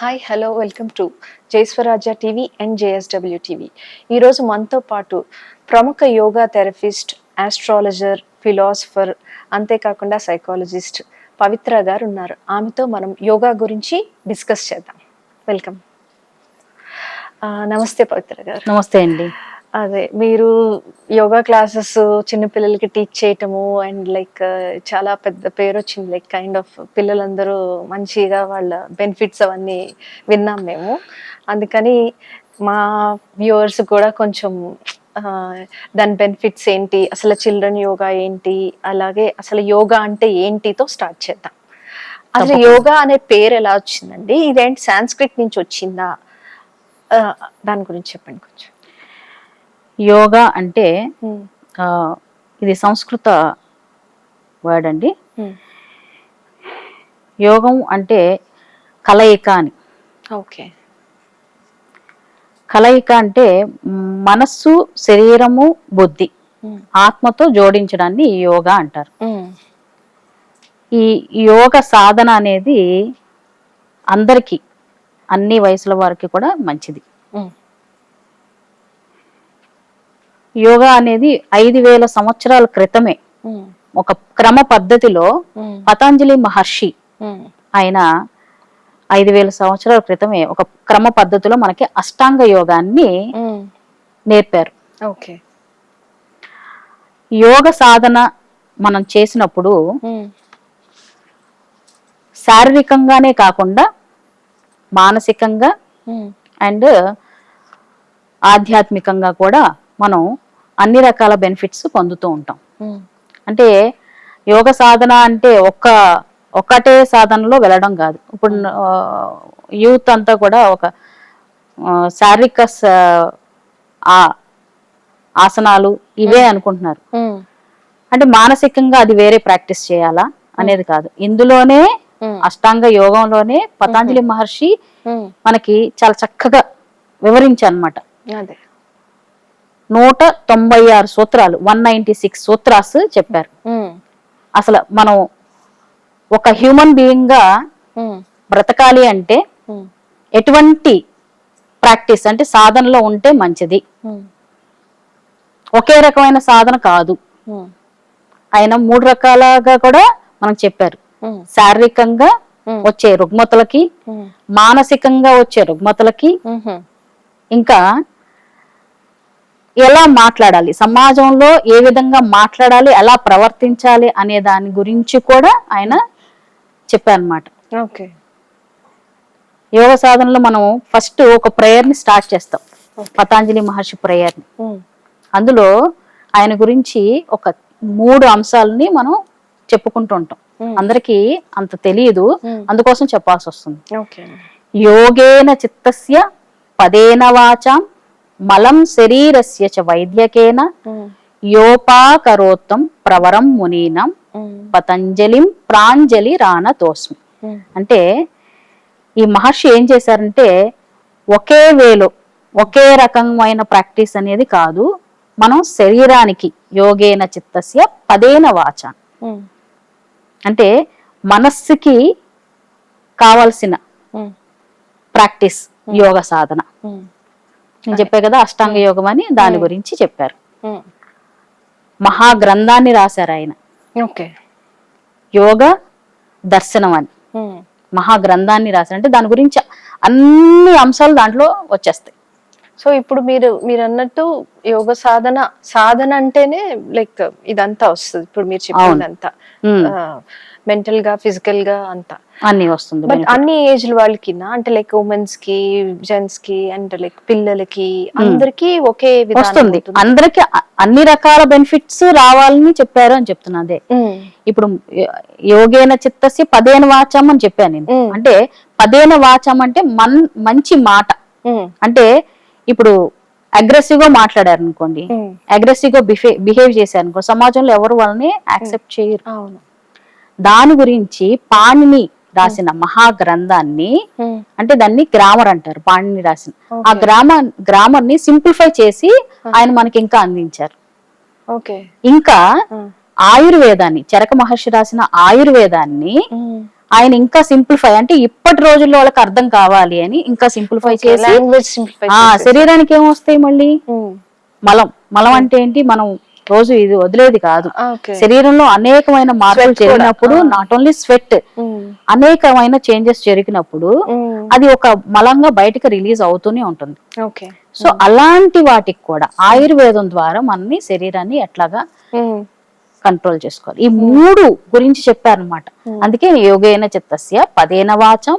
Hi hello welcome to Jaiswarajya TV and JSW TV. ఈరోజు మనతో పాటు ప్రముఖ యోగా థెరపిస్ట్, ఆస్ట్రాలజర్, ఫిలాసఫర్, అంతేకాకుండా సైకాలజిస్ట్ పవిత్ర గారు ఉన్నారు. ఆమెతో మనం యోగా గురించి డిస్కస్ చేద్దాం. వెల్కమ్. నమస్తే పవిత్ర గారు. నమస్తే అండి. అదే మీరు యోగా క్లాసెస్ చిన్నపిల్లలకి టీచ్ చేయటము అండ్ లైక్ చాలా పెద్ద పేరు వచ్చింది. లైక్ కైండ్ ఆఫ్ పిల్లలందరూ మంచిగా వాళ్ళ బెనిఫిట్స్ అవన్నీ విన్నాం మేము. అందుకని మా వ్యూవర్స్ కూడా కొంచెం దాని బెనిఫిట్స్ ఏంటి, అసలు చిల్డ్రన్ యోగా ఏంటి, అలాగే అసలు యోగా అంటే ఏంటితో స్టార్ట్ చేద్దాం. అసలు యోగా అనే పేరు ఎలా వచ్చిందండి? ఇదేంటి సాంస్క్రిట్ నుంచి వచ్చిందా? దాని గురించి చెప్పండి కొంచెం. యోగా అంటే ఇది సంస్కృత వర్డ్ అండి. యోగం అంటే కలయిక అని. ఓకే. కలయిక అంటే మనస్సు, శరీరము, బుద్ధి, ఆత్మతో జోడించడాన్ని యోగా అంటారు. ఈ యోగ సాధన అనేది అందరికీ, అన్ని వయసుల వారికి కూడా మంచిది. యోగా అనేది 5000 సంవత్సరాల క్రితమే ఒక క్రమ పద్ధతిలో పతంజలి మహర్షి ఆయన 5000 సంవత్సరాల క్రితమే ఒక క్రమ పద్ధతిలో మనకి అష్టాంగ యోగాన్ని నేర్పారు. యోగ సాధన మనం చేసినప్పుడు శారీరకంగానే కాకుండా మానసికంగా అండ్ ఆధ్యాత్మికంగా కూడా మనం అన్ని రకాల బెనిఫిట్స్ పొందుతూ ఉంటాం. అంటే యోగ సాధన అంటే ఒక్కటే సాధనలో వెళ్ళడం కాదు. ఇప్పుడు యూత్ అంతా కూడా ఒక శారీరక ఆసనాలు ఇవే అనుకుంటున్నారు. అంటే మానసికంగా అది వేరే ప్రాక్టీస్ చేయాలా అనేది కాదు. ఇందులోనే అష్టాంగ యోగంలోనే పతంజలి మహర్షి మనకి చాలా చక్కగా వివరించారన్నమాట. 196 సూత్రాలు, 196 సూత్రాస్ చెప్పారు. అసలు మనం ఒక హ్యూమన్ బీయింగ్ గా బ్రతకాలి అంటే ఎటువంటి ప్రాక్టీస్ అంటే సాధనలో ఉంటే మంచిది. ఒకే రకమైన సాధన కాదు. ఆయన 3 రకాలుగా కూడా మనకు చెప్పారు. శారీరకంగా వచ్చే రుగ్మతలకి, మానసికంగా వచ్చే రుగ్మతలకి, ఇంకా ఎలా మాట్లాడాలి, సమాజంలో ఏ విధంగా మాట్లాడాలి, ఎలా ప్రవర్తించాలి అనే దాని గురించి కూడా ఆయన చెప్పారన్నమాట. యోగ సాధనలో మనం ఫస్ట్ ఒక ప్రేయర్ ని స్టార్ట్ చేస్తాం, పతంజలి మహర్షి ప్రేయర్ ని. అందులో ఆయన గురించి ఒక 3 అంశాలని మనం చెప్పుకుంటూ ఉంటాం. అందరికీ అంత తెలియదు, అందుకోసం చెప్పాల్సి వస్తుంది. యోగేన చిత్తస్య పదేన వాచాం మలం శరీరస్య చ వైద్యకేన యోపాకరోత్తం ప్రవరం మునీనం పతంజలిం ప్రాంజలి రానతోస్మి. అంటే ఈ మహర్షి ఏం చేశారంటే ఒకే వేలో ఒకే రకమైన ప్రాక్టీస్ అనేది కాదు. మనం శరీరానికి యోగేన చిత్తస్య పదేన వాచ అంటే మనస్సుకి కావలసిన ప్రాక్టీస్ యోగ సాధన. నేను చెప్పే కదా అష్టాంగ యోగం అని, దాని గురించి చెప్పారు. మహాగ్రంథాన్ని రాశారు ఆయన, యోగ దర్శనం అని మహాగ్రంథాన్ని రాశారు. అంటే దాని గురించి అన్ని అంశాలు దాంట్లో వచ్చేస్తాయి. సో ఇప్పుడు మీరు అన్నట్టు యోగ సాధన అంటేనే లైక్ ఇదంతా వస్తుంది. ఇప్పుడు మీరు చెప్పిందంతా మెంటల్ గా, ఫిజికల్ గా అంతా అన్ని వస్తుంది. బట్ అన్ని ఏజ్ వాళ్ళకి, అంటే లైక్ ఉమెన్స్ కి, జెంట్స్ కి, అంటే లైక్ పిల్లలకి, అందరికి ఒకే వస్తుంది. అందరికి అన్ని రకాల బెనిఫిట్స్ రావాలని చెప్పారు అని చెప్తున్నా. అదే ఇప్పుడు యోగేన చిత్తస్య పదేన వాచం అని చెప్పాను నేను. అంటే పదేన వాచం అంటే మంచి మాట. అంటే ఇప్పుడు అగ్రెసివ్ గా మాట్లాడారు అనుకోండి, అగ్రెసివ్ గా బిహేవ్ చేశారు అనుకో, సమాజంలో ఎవరు వాళ్ళని యాక్సెప్ట్ చేయరు. దాని గురించి పాణిని రాసిన మహాగ్రంథాన్ని, అంటే దాన్ని గ్రామర్ అంటారు, పాణిని రాసిన ఆ గ్రామర్ ని సింప్లిఫై చేసి ఆయన మనకి ఇంకా అందించారు. ఇంకా ఆయుర్వేదాన్ని, చరక మహర్షి రాసిన ఆయుర్వేదాన్ని ఆయన ఇంకా సింప్లిఫై, అంటే ఇప్పటి రోజుల్లో వాళ్ళకి అర్థం కావాలి అని ఇంకా సింప్లిఫై చేసి, లాంగ్వేజ్ సింప్లిఫై శరీరానికి ఏమొస్తాయి మళ్ళీ మలం. మలం అంటే ఏంటి, మనం రోజు ఇది వదిలేది కాదు. శరీరంలో అనేకమైన మార్పులు జరిగినప్పుడు, నాట్ ఓన్లీ స్వెట్, అనేకమైన చేంజెస్ జరిగినప్పుడు అది ఒక మలంగా బయటకు రిలీజ్ అవుతూనే ఉంటుంది. సో అలాంటి వాటికి కూడా ఆయుర్వేదం ద్వారా మనని శరీరాన్ని ఎట్లాగా కంట్రోల్ చేసుకోవాలి, ఈ 3 గురించి చెప్పారనమాట. అందుకే యోగేన చిత్తస్య పదేన వాచం,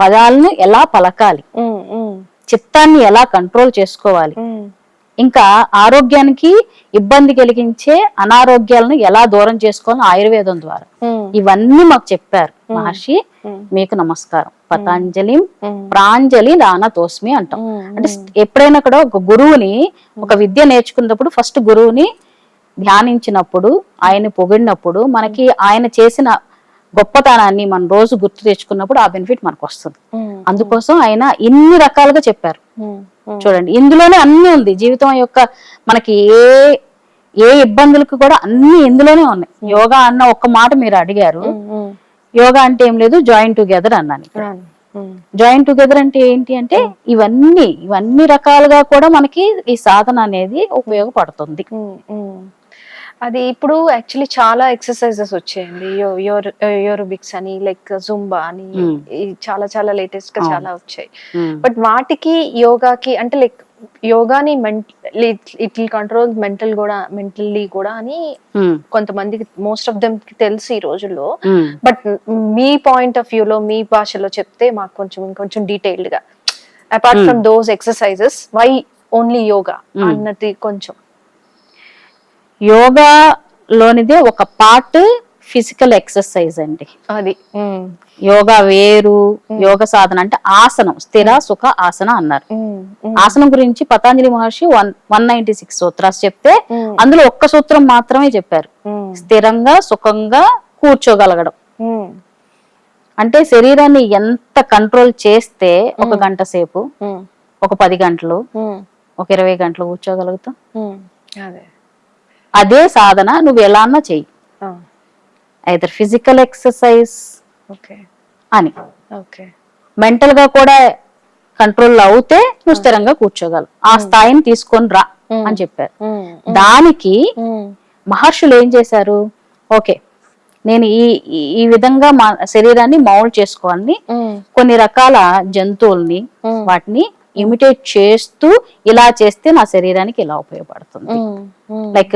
పదాలను ఎలా పలకాలి, చిత్తాన్ని ఎలా కంట్రోల్ చేసుకోవాలి, ఇంకా ఆరోగ్యానికి ఇబ్బంది కలిగించే అనారోగ్యాలను ఎలా దూరం చేసుకోవాలని ఆయుర్వేదం ద్వారా ఇవన్నీ మాకు చెప్పారు మహర్షి. మీకు నమస్కారం. పతాంజలి ప్రాంజలి దానతోస్మి అంటాం. అంటే ఎప్పుడైనా కూడా ఒక గురువుని, ఒక విద్య నేర్చుకున్నప్పుడు ఫస్ట్ గురువుని ధ్యానించినప్పుడు, ఆయన పొగిడినప్పుడు మనకి ఆయన చేసిన గొప్పతనాన్ని మనం రోజు గుర్తు తెచ్చుకున్నప్పుడు ఆ బెనిఫిట్ మనకు వస్తుంది. అందుకోసం ఆయన ఇన్ని రకాలుగా చెప్పారు. చూడండి, ఇందులోనే అన్ని ఉంది. జీవితం యొక్క మనకి ఏ ఇబ్బందులకు కూడా అన్ని ఇందులోనే ఉన్నాయి. యోగా అన్న ఒక్క మాట మీరు అడిగారు. యోగా అంటే ఏం లేదు, జాయిన్ టుగెదర్ అన్నాను. జాయిన్ టుగెదర్ అంటే ఏంటి అంటే ఇవన్నీ రకాలుగా కూడా మనకి ఈ సాధన అనేది ఉపయోగపడుతుంది. అది ఇప్పుడు యాక్చువల్లీ చాలా ఎక్సర్సైజెస్ వచ్చాయండి, యోరోబిక్స్ అని, లైక్ జుంబా అని, చాలా చాలా లేటెస్ట్ గా చాలా వచ్చాయి. బట్ వాటికి యోగాకి అంటే లైక్ యోగాని ఇట్ విల్ కంట్రోల్ మెంటల్లీ కూడా అని కొంతమందికి, మోస్ట్ ఆఫ్ దెమ్ కి తెలుసు ఈ రోజుల్లో. బట్ మీ పాయింట్ ఆఫ్ వ్యూలో, మీ భాషలో చెప్తే మాకు కొంచెం డీటెయిల్డ్ గా, apart from those exercises, why only yoga అన్నది కొంచెం. యోగాలోనిదే ఒక పార్ట్ ఫిజికల్ ఎక్సర్సైజ్ అండి. అది యోగా వేరు. యోగ సాధన అంటే ఆసనం, స్థిర సుఖ ఆసన అన్నారు. ఆసనం గురించి పతాంజలి మహర్షి 196 సూత్రాలు చెప్తే అందులో ఒక్క సూత్రం మాత్రమే చెప్పారు, స్థిరంగా సుఖంగా కూర్చోగలగడం. అంటే శరీరాన్ని ఎంత కంట్రోల్ చేస్తే 1 గంట సేపు, ఒక 10 గంటలు, ఒక 20 గంటలు కూర్చోగలుగుతాం. అదే సాధన నువ్వు ఎలా అన్నా చెయ్యి, ఐదర్ ఫిజికల్ ఎక్సర్సైజ్ అని. మెంటల్ గా కూడా కంట్రోల్ అవుతే నువ్వు స్థిరంగా కూర్చోగలవు, ఆ స్థాయిని తీసుకొని రా అని చెప్పారు. దానికి మహర్షులు ఏం చేశారు, ఓకే నేను ఈ విధంగా మా శరీరాన్ని మౌల్డ్ చేసుకోవాలని కొన్ని రకాల జంతువుల్ని వాటిని ఇమిటేట్ చేస్తూ ఇలా చేస్తే నా శరీరానికి ఇలా ఉపయోగపడుతుంది. లైక్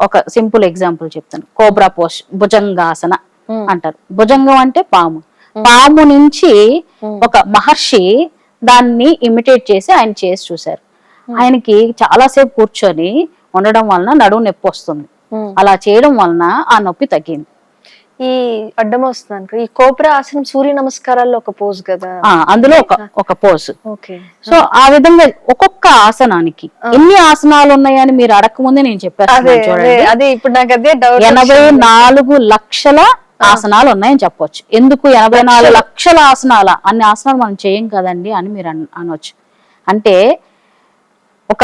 ఒక సింపుల్ ఎగ్జాంపుల్ చెప్తాను. కోబ్రా పోస్, భుజంగాసన అంటారు. భుజంగం అంటే పాము. పాము నుంచి ఒక మహర్షి దాన్ని ఇమిటేట్ చేసి ఆయన చేసి చూశారు. ఆయనకి చాలాసేపు కూర్చొని ఉండడం వలన నడుము నొప్పి వస్తుంది. అలా చేయడం వలన ఆ నొప్పి తగ్గింది. ఈ అడ్డం వస్తుంది, ఈ కోబ్రా ఆసనం సూర్య నమస్కారాల్లో ఒక పోజ్ కదా, అందులో ఒక పోజ్. సో ఆ విధంగా ఒక్కొక్క ఆసనానికి ఎన్ని ఆసనాలు ఉన్నాయని మీరు అడగకముందే నేను చెప్పాను. అదే ఇప్పుడు నాకు అదే డౌట్. 84 లక్షల ఆసనాలు ఉన్నాయని చెప్పొచ్చు. ఎందుకు 84 లక్షల ఆసనాల, అన్ని ఆసనాలు మనం చేయం కదండి అని మీరు అనొచ్చు. అంటే ఒక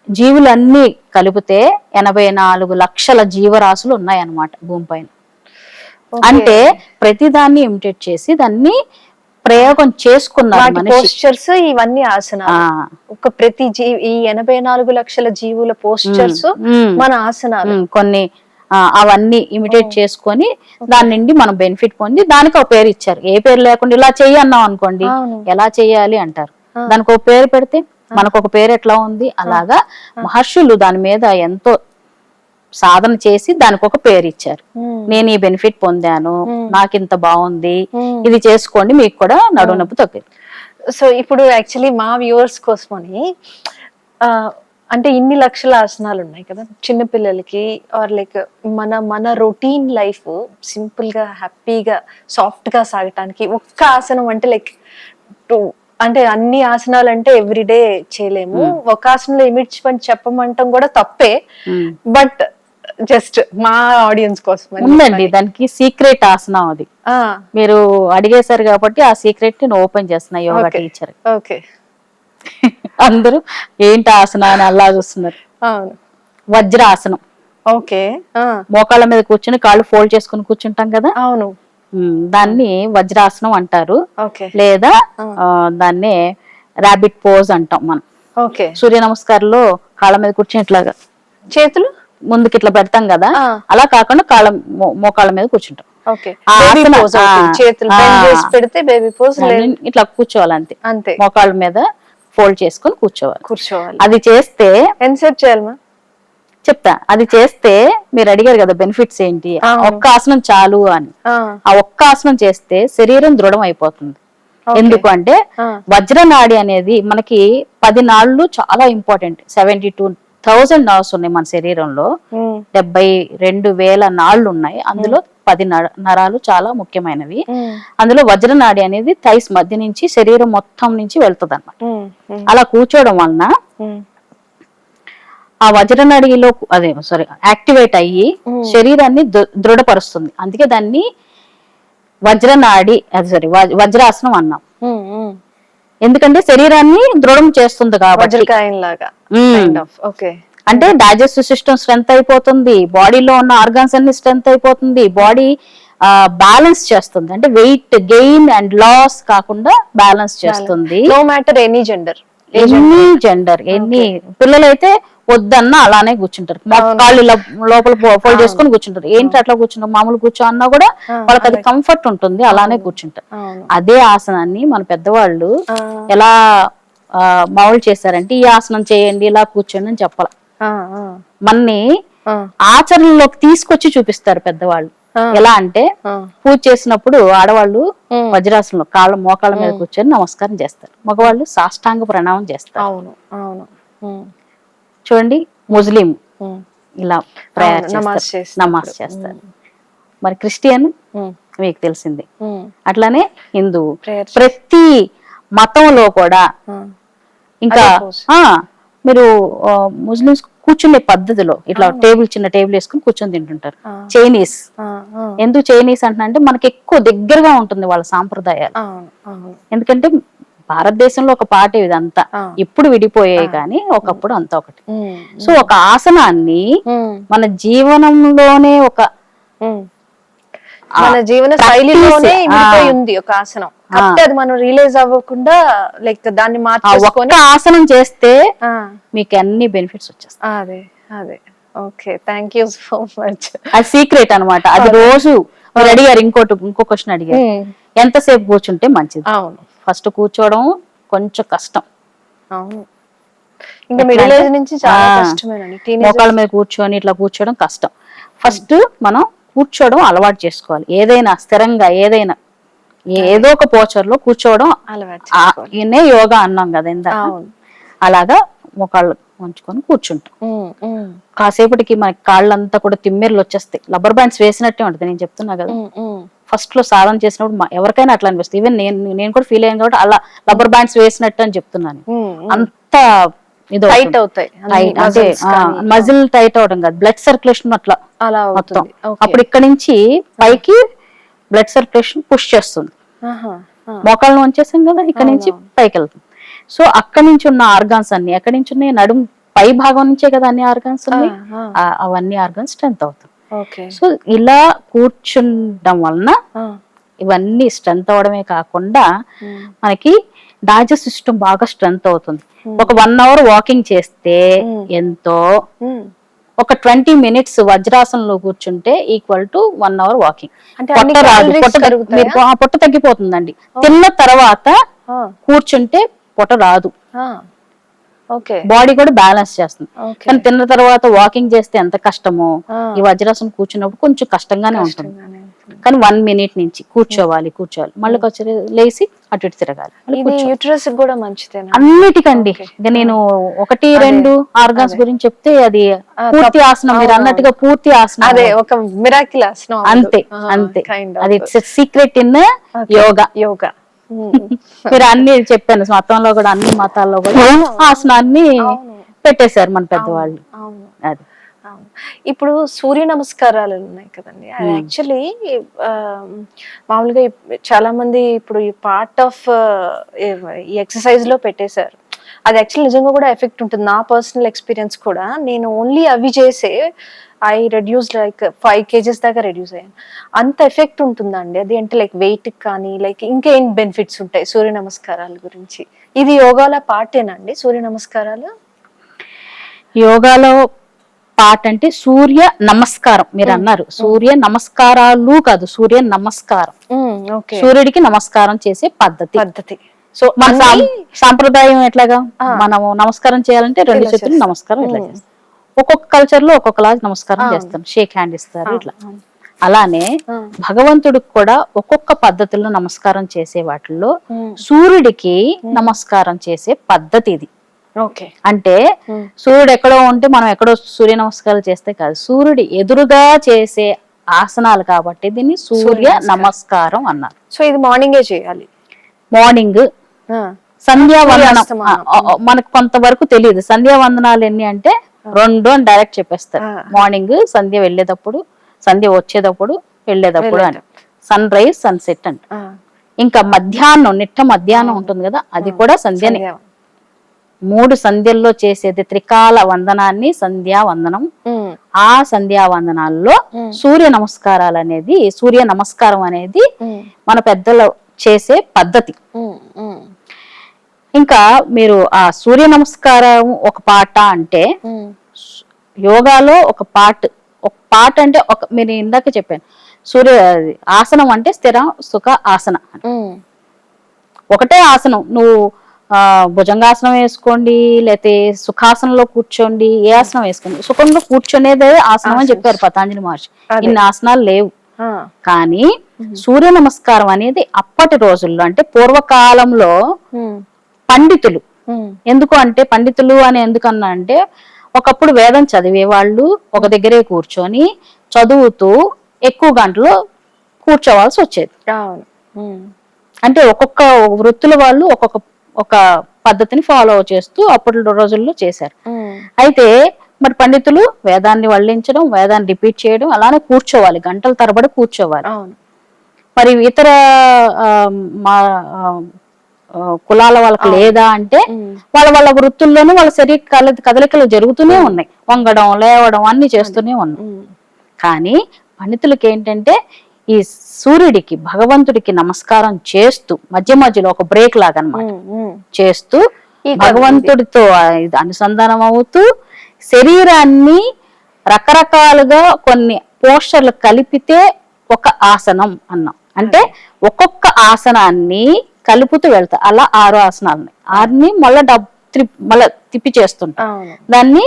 జీవులన్నీ కలిపితే 84 లక్షల జీవరాశులు ఉన్నాయన్నమాట భూమిపైన. అంటే ప్రతిదాన్ని ఇమిటేట్ చేసి దాన్ని ప్రయోగం చేసుకున్నారు. పోస్చర్స్ ఇవన్నీ ఆసనాలు, ఒక ప్రతి ఈ 84 లక్షల జీవుల పోస్చర్స్ మన ఆసనాలు కొన్ని అవన్నీ ఇమిటేట్ చేసుకొని దాని నుండి మనం బెనిఫిట్ పొంది దానికి ఒక పేరు ఇచ్చారు. ఏ పేరు లేకుండా ఇలా చెయ్యి అన్నాం అనుకోండి, ఎలా చెయ్యాలి అంటారు. దానికి ఒక పేరు పెడితే మనకు ఒక పేరు ఎట్లా ఉంది, అలాగా మహర్షులు దాని మీద ఎంతో సాధన చేసి దానికి ఒక పేరు ఇచ్చారు. నేను ఈ బెనిఫిట్ పొందాను, నాకు ఇంత బాగుంది, ఇది చేసుకోండి మీకు కూడా నడుము నొప్పి తగ్గింది. సో ఇప్పుడు యాక్చువల్లీ మా వ్యూవర్స్ కోసమని, అంటే ఇన్ని లక్షల ఆసనాలు ఉన్నాయి కదా చిన్న పిల్లలకి, ఆర్ లైక్ మన రొటీన్ లైఫ్ సింపుల్ గా హ్యాపీగా సాఫ్ట్ గా సాగటానికి ఒక్క ఆసనం అంటే లైక్ అంటే అన్ని ఆసనాలు అంటే ఎవ్రీడే చేయలేము. ఒక ఆసనంలో ఇమిడ్చిపని చెప్పమంటాం కూడా తప్పే. బట్ జస్ట్ మా ఆడియన్స్ కోసం ఉందండి దానికి సీక్రెట్ ఆసనం. అది మీరు అడిగేశారు కాబట్టి ఆ సీక్రెట్ ని ఓపెన్ చేస్తున్నా. యోగా టీచర్ ఓకే, అందరూ ఏంటి ఆసనం అని అలా చూస్తున్నారు. వజ్రాసనం. ఓకే, మోకాళ్ళ మీద కూర్చుని కాళ్ళు ఫోల్డ్ చేసుకుని కూర్చుంటాం కదా. అవును, దాన్ని వజ్రాసనం అంటారు, ఓకే లేదా దాన్నే రాబిట్ పోజ్ అంటాం మనం. ఓకే. సూర్య నమస్కారంలో కాళ్ళ మీద కూర్చొని ఇట్లాగా చేతులు ముందుకి ఇట్లా పెడతాం కదా, అలా కాకుండా మోకాళ్ళ మీద కూర్చుంటాం. ఓకే. చేతులు bend చేసి పెడితే బేబీ పోజ్. ఇట్లా కూర్చోవాలి అంతే, అంతే. మోకాళ్ళ మీద ఫోల్డ్ చేసుకొని కూర్చోవాలి. అది చేస్తే ఎంతసేపు చేయాలి? చెప్తా. అది చేస్తే మీరు అడిగారు కదా బెనిఫిట్స్ ఏంటి, ఒక్క ఆసనం చాలు అని. ఆ ఒక్క ఆసనం చేస్తే శరీరం దృఢం అయిపోతుంది. ఎందుకు అంటే వజ్రనాడి అనేది మనకి 10 నాళ్ళు చాలా ఇంపార్టెంట్. 72,000 నర్వ్స్ ఉన్నాయి మన శరీరంలో, 72,000 నాళ్ళు ఉన్నాయి. అందులో 10 నరాలు చాలా ముఖ్యమైనవి. అందులో వజ్రనాడి అనేది థైస్ మధ్య నుంచి శరీరం మొత్తం నుంచి వెళ్తుంది అన్నమాట. అలా కూర్చోవడం వలన ఆ వజ్రనాడిలో యాక్టివేట్ అయ్యి శరీరాన్ని దృఢపరుస్తుంది. అందుకే దాన్ని వజ్రనాడి వజ్రాసనం అన్నాం. ఎందుకంటే శరీరాన్ని దృఢం చేస్తుంది కాబట్టి. అంటే డైజెస్టివ్ సిస్టమ్ స్ట్రెంత్ అయిపోతుంది, బాడీలో ఉన్న ఆర్గాన్స్ అన్ని స్ట్రెంత్ అయిపోతుంది, బాడీ బ్యాలెన్స్ చేస్తుంది. అంటే వెయిట్ గెయిన్ అండ్ లాస్ కాకుండా బ్యాలెన్స్ చేస్తుంది. నో మ్యాటర్ ఎనీ జెండర్, ఎన్ని పిల్లలైతే వద్దన్న అలానే కూర్చుంటారు, కాళ్ళు లోపల ఫోల్డ్ చేసుకొని కూర్చుంటారు. ఏంటి అట్లా కూర్చుంటారు, మామూలు కూర్చో అన్నా కూడా వాళ్ళకి అది కంఫర్ట్ ఉంటుంది, అలానే కూర్చుంటారు. అదే ఆసనాన్ని మన పెద్దవాళ్ళు ఎలా మామూలు చేశారంటే ఈ ఆసనం చేయండి, ఇలా కూర్చోండి అని చెప్పాల. మన్ని ఆచరణలోకి తీసుకొచ్చి చూపిస్తారు పెద్దవాళ్ళు. ఎలా అంటే పూజ చేసినప్పుడు ఆడవాళ్ళు వజ్రాసనంలో మోకాళ్ళ మీద కూర్చొని నమస్కారం చేస్తారు, మగవాళ్ళు సాష్టాంగ ప్రణామం చేస్తారు. చూడండి, ముస్లిం ఇలా నమాజ్ చేస్తారు, మరి క్రిస్టియన్ మీకు తెలిసింది. అట్లానే హిందూ, ప్రతి మతంలో కూడా. ఇంకా మీరు ముస్లిమ్స్ కూర్చునే పద్ధతిలో ఇట్లా చిన్న టేబుల్ వేసుకుని కూర్చొని తింటుంటారు. చైనీస్, ఎందుకు చైనీస్ అంటే మనకి ఎక్కువ దగ్గరగా ఉంటుంది వాళ్ళ సాంప్రదాయాలు. ఎందుకంటే భారతదేశంలో ఒక పాట ఇదంతా, ఇప్పుడు విడిపోయాయి కానీ ఒకప్పుడు అంతా ఒకటి. సో ఒక ఆసనాన్ని మన జీవనంలోనే మన జీవన శైలిలోనే ఉంది ఒక ఆసనం. అది మనం రియలైజ్ అవ్వకుండా లైక్ దాన్ని మార్చేసుకొని ఆసనం చేస్తే మీకు అన్ని బెనిఫిట్స్ వచ్చేస్తాయి. అదే అదే. Okay, thank you so much. అది సీక్రెట్ అన్నమాట. అది రోజు మీరు అడిగారు, ఇంకో క్వశ్చన్ అడిగారు, ఎంతసేపు కూర్చుంటే మంచిది. అవును, ఫస్ట్ కూర్చోవడం కొంచెం కష్టం. అవును, ఇంకా మిడిల్ ఏజ్ నుంచి చాలా కష్టమేనండి. మోకాళ్ళ మీద కూర్చొని ఇట్లా కూర్చోవడం కష్టం. ఫస్ట్ మనం కూర్చోవడం అలవాటు చేసుకోవాలి. ఏదైనా స్థిరంగా ఏదో ఒక పోచర్లో కూర్చోవడం అలవాటు. యోగా అన్నాం కదా ఇందాక, అలాగా మోకాళ్ళు ఉంచుకొని కూర్చుంటాం. కాసేపటికి మనకి కాళ్ళంతా కూడా తిమ్మెర్లు వచ్చేస్తాయి, రబ్బర్ బ్యాండ్స్ వేసినట్టే ఉంటుంది. నేను చెప్తున్నా కదా, ఫస్ట్ లో సాధన చేసినప్పుడు ఎవరికైనా అట్లా అనిపిస్తుంది. ఈవెన్ నేను కూడా ఫీల్ అయ్యాను కాబట్టి అలా రబ్బర్ బ్యాండ్స్ వేసినట్టు అని చెప్తున్నాను. అంత టైట్ అవుతాయి, అంటే మజిల్ టైట్ అవడం కాదు, బ్లడ్ సర్క్యులేషన్ అట్లా మొత్తం. అప్పుడు ఇక్కడ నుంచి పైకి బ్లడ్ సర్క్యులేషన్ పుష్ చేస్తుంది. మోకాళ్ళను వంచేసాం కదా, ఇక్కడ నుంచి పైకి వెళ్తుంది. సో అక్కడి నుంచి ఉన్న ఆర్గాన్స్ అన్ని ఎక్కడి నుంచి ఉన్నాయి, నడుము పై భాగం నుంచే కదా అన్ని ఆర్గాన్స్ ఉన్నాయి, అవన్నీ ఆర్గాన్స్ స్ట్రెంత్ అవుతుంది. సో ఇలా కూర్చుండడం వలన ఇవన్నీ స్ట్రెంత్ అవడమే కాకుండా మనకి డైజెస్ట్ సిస్టమ్ బాగా స్ట్రెంత్ అవుతుంది. ఒక 1 అవర్ వాకింగ్ చేస్తే ఎంతో, ఒక 20 మినిట్స్ వజ్రాసనంలో కూర్చుంటే ఈక్వల్ టు 1 అవర్ వాకింగ్. పొట్ట రాదు, పొట్ట తగ్గిపోతుందండి. తిన్న తర్వాత కూర్చుంటే పొట్ట రాదు, బాడీ కూడా బ్యాలెన్స్ చేస్తుంది. కానీ తిన్న తర్వాత వాకింగ్ చేస్తే ఎంత కష్టమో, ఈ వజ్రాసనం కూర్చున్నప్పుడు కొంచెం కష్టంగానే ఉంటుంది. కానీ 1 మినిట్ నుంచి కూర్చోవాలి, మళ్ళీ లేచి అటు ఇటు తిరగాలి. అన్నిటికండి ఇక నేను 1-2 ఆర్గాన్స్ గురించి చెప్తే అది పూర్తి ఆసనం, మీరు అన్నట్టుగా పూర్తి ఆసనం, అదే ఒక మిరాకిల్ ఆసనం. అంతే. అది సీక్రెట్ ఇన్ యోగా. మీరు అన్ని చెప్పాను, మతంలో కూడా అన్ని మతాల్లో కూడా ఆసనాన్ని పెట్టేశారు మన పెద్దవాళ్ళు. అది ఇప్పుడు సూర్య నమస్కారాలు ఉన్నాయి కదండి, అది యాక్చువల్లీ మామూలుగా చాలా మంది ఇప్పుడు ఈ పార్ట్ ఆఫ్ ఈ ఎక్సర్సైజ్ లో పెట్టేశారు. అది యాక్చువల్ నిజంగా కూడా ఎఫెక్ట్ ఉంటుంది. నా పర్సనల్ ఎక్స్పీరియన్స్ కూడా, నేను ఓన్లీ అవి చేసే ఐ రెడ్యూస్ లైక్ 5 kgs దాకా రెడ్యూస్ అయ్యాను. అంత ఎఫెక్ట్ ఉంటుందండి అది, అంటే లైక్ వెయిట్ కానీ లైక్ ఇంకేం బెనిఫిట్స్ ఉంటాయి సూర్య నమస్కారాల గురించి? ఇది యోగాలో పార్టేనండి సూర్య నమస్కారాలు? యోగాలో పార్ట్ అంటే సూర్య నమస్కారం. మీరు అన్నారు సూర్య నమస్కారాలు కాదు, సూర్య నమస్కారం. సూర్యుడికి నమస్కారం చేసే పద్ధతి. సో మన సాంప్రదాయం ఎట్లాగా, మనము నమస్కారం చేయాలంటే 2 చేతులు నమస్కారం ఇట్లా చేస్తాం. ఒక్కొక్క కల్చర్ లో ఒక్కొక్కలా నమస్కారం చేస్తాం, షేక్ హ్యాండ్ ఇస్తారు ఇట్లా. అలానే భగవంతుడికి కూడా ఒక్కొక్క పద్ధతిలో నమస్కారం చేసే వాటిల్లో సూర్యుడికి నమస్కారం చేసే పద్ధతి ఇది. అంటే సూర్యుడు ఎక్కడో ఉంటే మనం ఎక్కడో సూర్య నమస్కారాలు చేస్తే కాదు, సూర్యుడి ఎదురుగా చేసే ఆసనాలు కాబట్టి దీన్ని సూర్య నమస్కారం అన్నారు. సో ఇది మార్నింగే చేయాలి. మార్నింగ్ సంధ్యావందనం మనకు కొంతవరకు తెలియదు. సంధ్యావందనాలు ఎన్ని అంటే 2 అని డైరెక్ట్ చెప్పేస్తారు. మార్నింగ్ సంధ్య వెళ్ళేటప్పుడు, సంధ్య వచ్చేటప్పుడు, వెళ్ళేటప్పుడు అని. సన్ రైజ్, సన్సెట్ అంట. ఇంకా మధ్యాహ్నం, నిట్ట మధ్యాహ్నం ఉంటుంది కదా, అది కూడా సంధ్యనే. 3 సంధ్యల్లో చేసేది త్రికాల వందనాన్ని సంధ్యావందనం. ఆ సంధ్యావందనాల్లో సూర్య నమస్కారాలు అనేది, సూర్య నమస్కారం అనేది మన పెద్దలు చేసే పద్ధతి. ఇంకా మీరు ఆ సూర్య నమస్కారం ఒక పాట అంటే, యోగాలో ఒక పార్ట్ అంటే మీరు ఇందాక చెప్పాను, సూర్య ఆసనం అంటే స్థిర సుఖ ఆసన. ఒకటే ఆసనం, నువ్వు భుజంగాసనం వేసుకోండి, లేకపోతే సుఖాసనంలో కూర్చోండి, ఏ ఆసనం వేసుకోండి, సుఖంగా కూర్చునేదే ఆసనం అని చెప్పారు పతాంజలి మహర్షి. ఇన్ని ఆసనాలు లేవు. కానీ సూర్య నమస్కారం అనేది అప్పటి రోజుల్లో, అంటే పూర్వకాలంలో పండితులు, ఎందుకు అంటే పండితులు అని ఎందుకన్నా అంటే, ఒకప్పుడు వేదం చదివే వాళ్ళు ఒక దగ్గరే కూర్చొని చదువుతూ ఎక్కువ గంటలు కూర్చోవాల్సి వచ్చేది. అంటే ఒక్కొక్క వృత్తుల వాళ్ళు ఒక పద్ధతిని ఫాలో చేస్తూ అప్పటి రోజుల్లో చేశారు. అయితే మరి పండితులు వేదాన్ని వల్లించడం, వేదాన్ని రిపీట్ చేయడం, అలానే కూర్చోవాలి, గంటల తరబడి కూర్చోవాలి. మరి ఇతర కులాల వాళ్ళకి లేదా అంటే, వాళ్ళ వృత్తుల్లోనూ వాళ్ళ శరీర కదలికలు జరుగుతూనే ఉన్నాయి, వంగడం, లేవడం అన్ని చేస్తూనే ఉన్నాయి. కానీ పండితులకి ఏంటంటే, ఈ సూర్యుడికి, భగవంతుడికి నమస్కారం చేస్తూ మధ్య మధ్యలో ఒక బ్రేక్ లాగా అన్నమాట చేస్తూ, భగవంతుడితో అనుసంధానం అవుతూ, శరీరాన్ని రకరకాలుగా కొన్ని పోస్చర్లు కలిపితే ఒక ఆసనం అన్నాం. అంటే ఒక్కొక్క ఆసనాన్ని కలుపుతూ వెళ్తా, అలా 6 ఆసనాలు. 6ని మళ్ళా తిప్పి చేస్తుంటాం, దాన్ని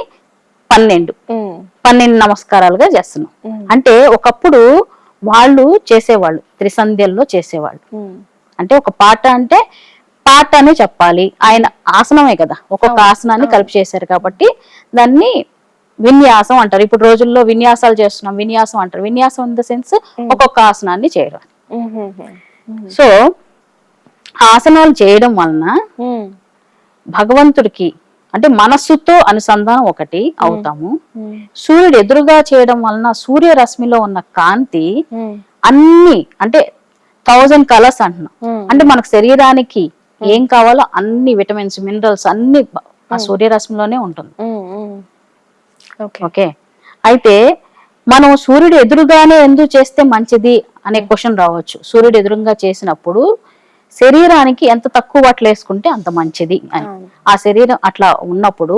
12 నమస్కారాలుగా చేస్తున్నాం. అంటే ఒకప్పుడు వాళ్ళు చేసేవాళ్ళు త్రిసంధ్యల్లో చేసేవాళ్ళు. అంటే ఒక పాట అంటే పాట అని చెప్పాలి, ఆయన ఆసనమే కదా, ఒక్కొక్క ఆసనాన్ని కలిపి చేశారు కాబట్టి దాన్ని విన్యాసం అంటారు. ఇప్పుడు రోజుల్లో విన్యాసాలు చేస్తున్నాం, విన్యాసం అంటారు. విన్యాసం ఇన్ ద సెన్స్ ఒక్కొక్క ఆసనాన్ని చేయడం. సో ఆసనాలు చేయడం వలన భగవంతుడికి, అంటే మనస్సుతో అనుసంధానం ఒకటి అవుతాము. సూర్యుడు ఎదురుగా చేయడం వలన సూర్యరశ్మిలో ఉన్న కాంతి అన్ని, అంటే 1000 కలర్స్ అంటున్నాం. అంటే మనకు శరీరానికి ఏం కావాలో అన్ని విటమిన్స్, మినరల్స్ అన్ని ఆ సూర్యరశ్మిలోనే ఉంటుంది. ఓకే, అయితే మనం సూర్యుడు ఎదురుగానే ఎందుకు చేస్తే మంచిది అనే క్వశ్చన్ రావచ్చు. సూర్యుడు ఎదురుగా చేసినప్పుడు శరీరానికి ఎంత తక్కువ బట్టలు వేసుకుంటే అంత మంచిది అని. ఆ శరీరం అట్లా ఉన్నప్పుడు,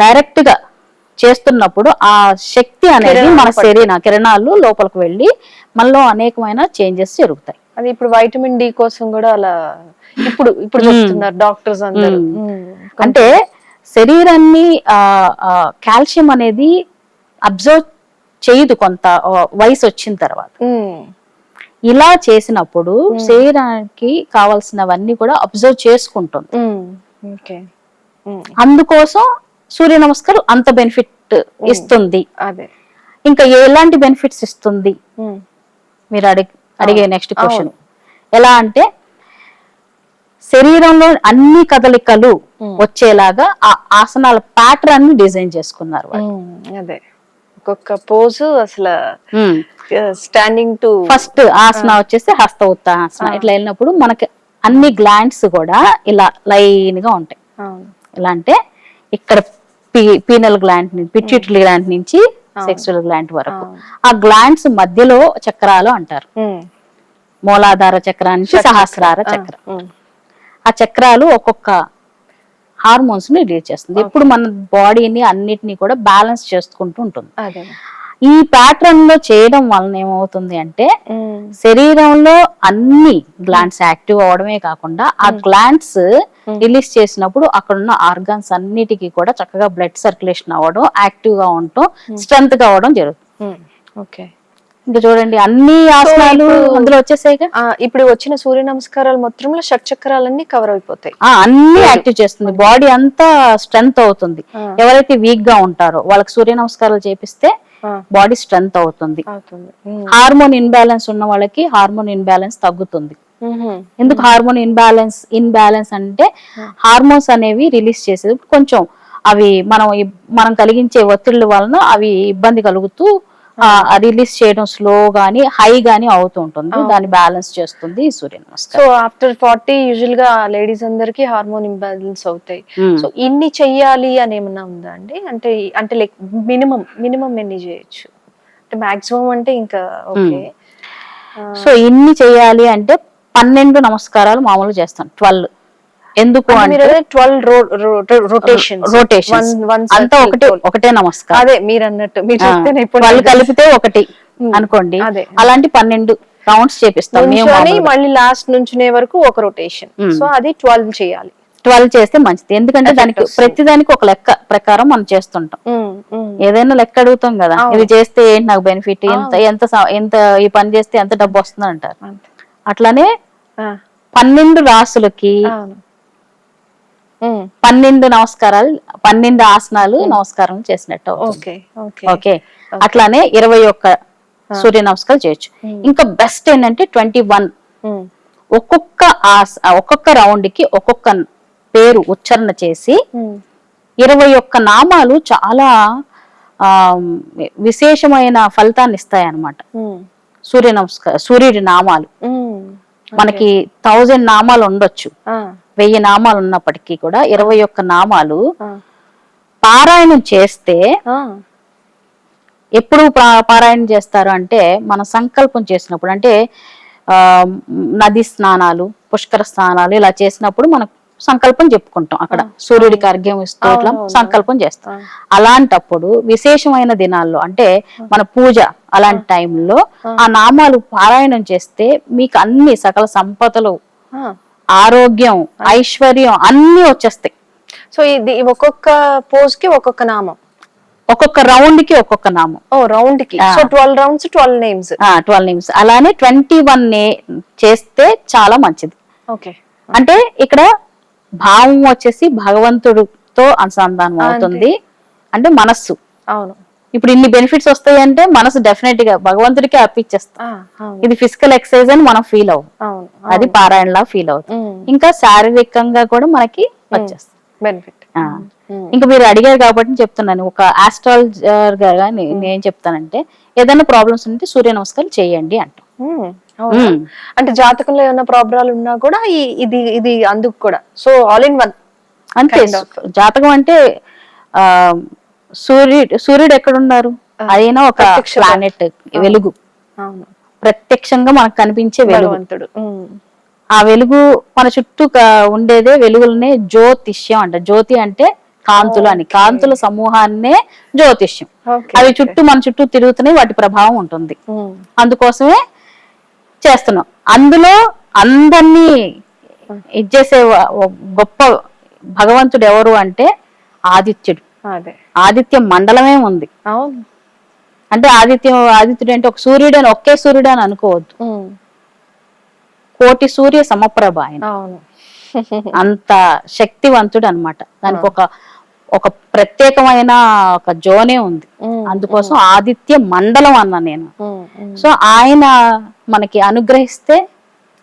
డైరెక్ట్ గా చేస్తున్నప్పుడు ఆ శక్తి అనేది మన శరీర కిరణాలు లోపలికి వెళ్ళి మనలో అనేకమైన చేంజెస్ జరుగుతాయి. అది ఇప్పుడు వైటమిన్ డి కోసం కూడా అలా ఇప్పుడు చెప్తున్నారు డాక్టర్స్ అందరూ. అంటే శరీరాన్ని కాల్షియం అనేది అబ్జర్వ్ చేయదు కొంత వయసు వచ్చిన తర్వాత. ఇలా చేసినప్పుడు శరీరానికి కావాల్సినవన్నీ కూడా అబ్జర్వ్ చేసుకుంటుంది. అందుకోసం సూర్య నమస్కారం అంత బెనిఫిట్ ఇస్తుంది. ఇంకా ఎలాంటి బెనిఫిట్స్ ఇస్తుంది మీరు అడిగే నెక్స్ట్ క్వశ్చన్. ఎలా అంటే శరీరంలో అన్ని కదలికలు వచ్చేలాగా ఆ ఆసనాల ప్యాటర్న్ ని డిజైన్ చేసుకున్నారు. అదే ఒక్కొక్క పోజు అసలు స్టాండింగ్ టు ఫస్ట్ ఆసన వచ్చేసి హస్త ఉత్తాసన. ఇట్లా వెళ్ళినప్పుడు మనకి అన్ని గ్లాండ్స్ కూడా ఇలా లైన్ గా ఉంటాయి. అవును. ఎలా అంటే ఇక్కడ పీనల్ గ్లాండ్ పిట్యూటరీ గ్లాండ్ నుంచి సెక్సువల్ గ్లాండ్ వరకు ఆ గ్లాండ్స్ మధ్యలో చక్రాలు అంటారు. మూలాధార చక్రం నుంచి సహస్రార చక్రం. ఆ చక్రాలు ఒక్కొక్క హార్మోన్స్ ని రిలీజ్ చేస్తుంది. ఎప్పుడు మన బాడీని అన్నిటినీ కూడా బ్యాలెన్స్ చేసుకుంటూ ఉంటుంది. ఈ ప్యాటర్న్ లో చేయడం వలన ఏమవుతుంది అంటే శరీరంలో అన్ని గ్లాండ్స్ యాక్టివ్ అవడమే కాకుండా ఆ గ్లాండ్స్ రిలీజ్ చేసినప్పుడు అక్కడ ఉన్న ఆర్గాన్స్ అన్నిటికీ కూడా చక్కగా బ్లడ్ సర్క్యులేషన్ అవ్వడం, యాక్టివ్ గా ఉండటం, స్ట్రెంత్ గా అవడం జరుగుతుంది. ఇంకా చూడండి అన్ని ఆసనాలు అందులో వచ్చేసాయిగా. ఇప్పుడు వచ్చిన సూర్య నమస్కారాలు మొత్తంలో షట్చక్రాలన్నీ కవర్ అయిపోతాయి. అన్ని యాక్టివ్ చేస్తుంది, బాడీ అంతా స్ట్రెంత్ అవుతుంది. ఎవరైతే వీక్ గా ఉంటారో వాళ్ళకి సూర్య నమస్కారాలు చేపిస్తే బాడీ స్ట్రెంత్ అవుతుంది. హార్మోన్ ఇన్బ్యాలెన్స్ ఉన్న వాళ్ళకి హార్మోన్ ఇన్బ్యాలెన్స్ తగ్గుతుంది. ఎందుకు హార్మోన్ ఇన్బ్యాలెన్స్ అంటే హార్మోన్స్ అనేవి రిలీజ్ చేసేది కొంచెం అవి మనం కలిగించే ఒత్తిళ్ల వలన అవి ఇబ్బంది కలుగుతూ రిలీజ్ చేయడం స్లో గానీ హై గానీ అవుతూ ఉంటుంది. దాన్ని బ్యాలెన్స్ చేస్తుంది సూర్య నమస్కారం. సో ఆఫ్టర్ 40 యూజువల్ గా లేడీస్ అందరికి హార్మోన్ ఇంబ్యాలెన్స్ అవుతాయి. సో ఇన్ని చెయ్యాలి అని ఏమన్నా ఉందా అండి? అంటే లైక్ మినిమం ఎన్ని చేయొచ్చు? అంటే మాక్సిమం అంటే ఇంకా ఓకే. సో ఇన్ని చెయ్యాలి అంటే 12 నమస్కారాలు మామూలు చేస్తాం. 12 ఎందుకు అంటే 12 రొటేషన్స్ అంతా ఒకటే నమస్కారం. అదే మీరు అన్నట్టు మీరు చెప్తేనే వాళ్ళు కలిపితే ఒకటి అనుకోండి. అలాంటి 12 రౌండ్స్ చేపిస్తాం. మళ్ళీ లాస్ట్ నుంచునే వరకు ఒక రొటేషన్. సో అది 12 చేయాలి. 12 చేస్తే మంచిది. ఎందుకంటే దానికి ప్రతిదానికి ఒక లెక్క ప్రకారం మనం చేస్తుంటాం. ఏదైనా లెక్క అడుగుతాం కదా, ఇది చేస్తే ఏంటి నాకు బెనిఫిట్, ఎంత ఈ పని చేస్తే ఎంత డబ్బు వస్తుంది అంటారు. అట్లానే 12 రాసులకి 12 నమస్కారాలు 12 ఆసనాలు నమస్కారం చేసినట్టు. ఓకే. అట్లానే 21 సూర్య నమస్కారాలు చేయొచ్చు. ఇంకా బెస్ట్ ఏంటంటే 21 ఒక్కొక్క రౌండ్ కి ఒక్కొక్క పేరు ఉచ్చారణ చేసి 21 నామాలు చాలా విశేషమైన ఫలితాన్ని ఇస్తాయి అన్నమాట. సూర్యుడి నామాలు మనకి 1000 నామాలు ఉండొచ్చు, 1000 నామాలు ఉన్నప్పటికీ కూడా 21 నామాలు పారాయణం చేస్తే ఎప్పుడు పారాయణం చేస్తారు అంటే మన సంకల్పం చేసినప్పుడు, అంటే నది స్నానాలు, పుష్కర స్నానాలు ఇలా చేసినప్పుడు మనం సంకల్పం చెప్పుకుంటాం. అక్కడ సూర్యుడికి అర్ఘ్యం ఇస్తూ ఇట్లా సంకల్పం చేస్తాం. అలాంటప్పుడు విశేషమైన దినాల్లో అంటే మన పూజ అలాంటి టైంలో ఆ నామాలు పారాయణం చేస్తే మీకు అన్ని సకల సంపదలు, ఆరోగ్యం, ఐశ్వర్యం అన్ని వచ్చేస్తాయి. సో ఇది ఒక్కొక్క పోజ్ కి ఒక్కొక్క నామం, ఒక్కొక్క రౌండ్ కి ఒక్కొక్క నామం. రౌండ్ కి 12 రౌండ్స్ 12 నేమ్స్. 12 నేమ్స్. అలానే 21 చేస్తే చాలా మంచిది. ఓకే. అంటే ఇక్కడ భావం వచ్చేసి భగవంతుడితో అనుసంధానం అవుతుంది. అంటే మనస్సు. అవును. ఇప్పుడు ఇన్ని బెనిఫిట్స్ వస్తాయి అంటే మనసు డెఫినెట్ గా భగవంతుడికి అర్పించేస్తాం. ఇది ఫిజికల్ ఎక్సర్సైజ్ అని మనం ఫీల్ అవ్వం, అది పారాయణ లా ఫీల్ అవుతుంది. ఇంకా శారీరకంగా కూడా మనకి వచ్చేస్తుంది బెనిఫిట్. ఇంకా మీరు అడిగారు కాబట్టి చెప్తున్నాను. ఒక ఆస్ట్రాలజర్ గా నేను చెప్తానంటే ఏదైనా ప్రాబ్లమ్స్ ఉంటే సూర్య నమస్కారం చేయండి అంటాం. అంటే జాతకంలో ఏమైనా ప్రాబ్లాలు ఉన్నా కూడా ఇది అందుకు కూడా. సో ఆల్ ఇన్ వన్ అంతే. జాతకం అంటే సూర్యుడు ఎక్కడున్నారు, అయినా ఒక ప్లానెట్, వెలుగు, ప్రత్యక్షంగా మనకు కనిపించే వెలుగుంతుడు. ఆ వెలుగు మన చుట్టూ ఉండేదే వెలుగులనే జ్యోతిష్యం అంట. జ్యోతి అంటే కాంతులు అని, కాంతుల సమూహాన్నే జ్యోతిష్యం. అవి మన చుట్టూ తిరుగుతున్నాయి, వాటి ప్రభావం ఉంటుంది. అందుకోసమే చేస్తున్నాం. అందులో అందరినీ ఇచ్చేసే గొప్ప భగవంతుడు ఎవరు అంటే ఆదిత్యుడు. ఆదిత్య మండలమే ఉంది. అంటే ఆదిత్యుడు అంటే ఒక సూర్యుడు అని, ఒకే సూర్యుడు అని అనుకోవద్దు. కోటి సూర్య సమప్రభ ఆయన. అంత శక్తివంతుడు అన్నమాట. దానికి ఒక ప్రత్యేకమైన ఒక జోనే ఉంది. అందుకోసం ఆదిత్య మండలం అన్నా నేను. సో ఆయన మనకి అనుగ్రహిస్తే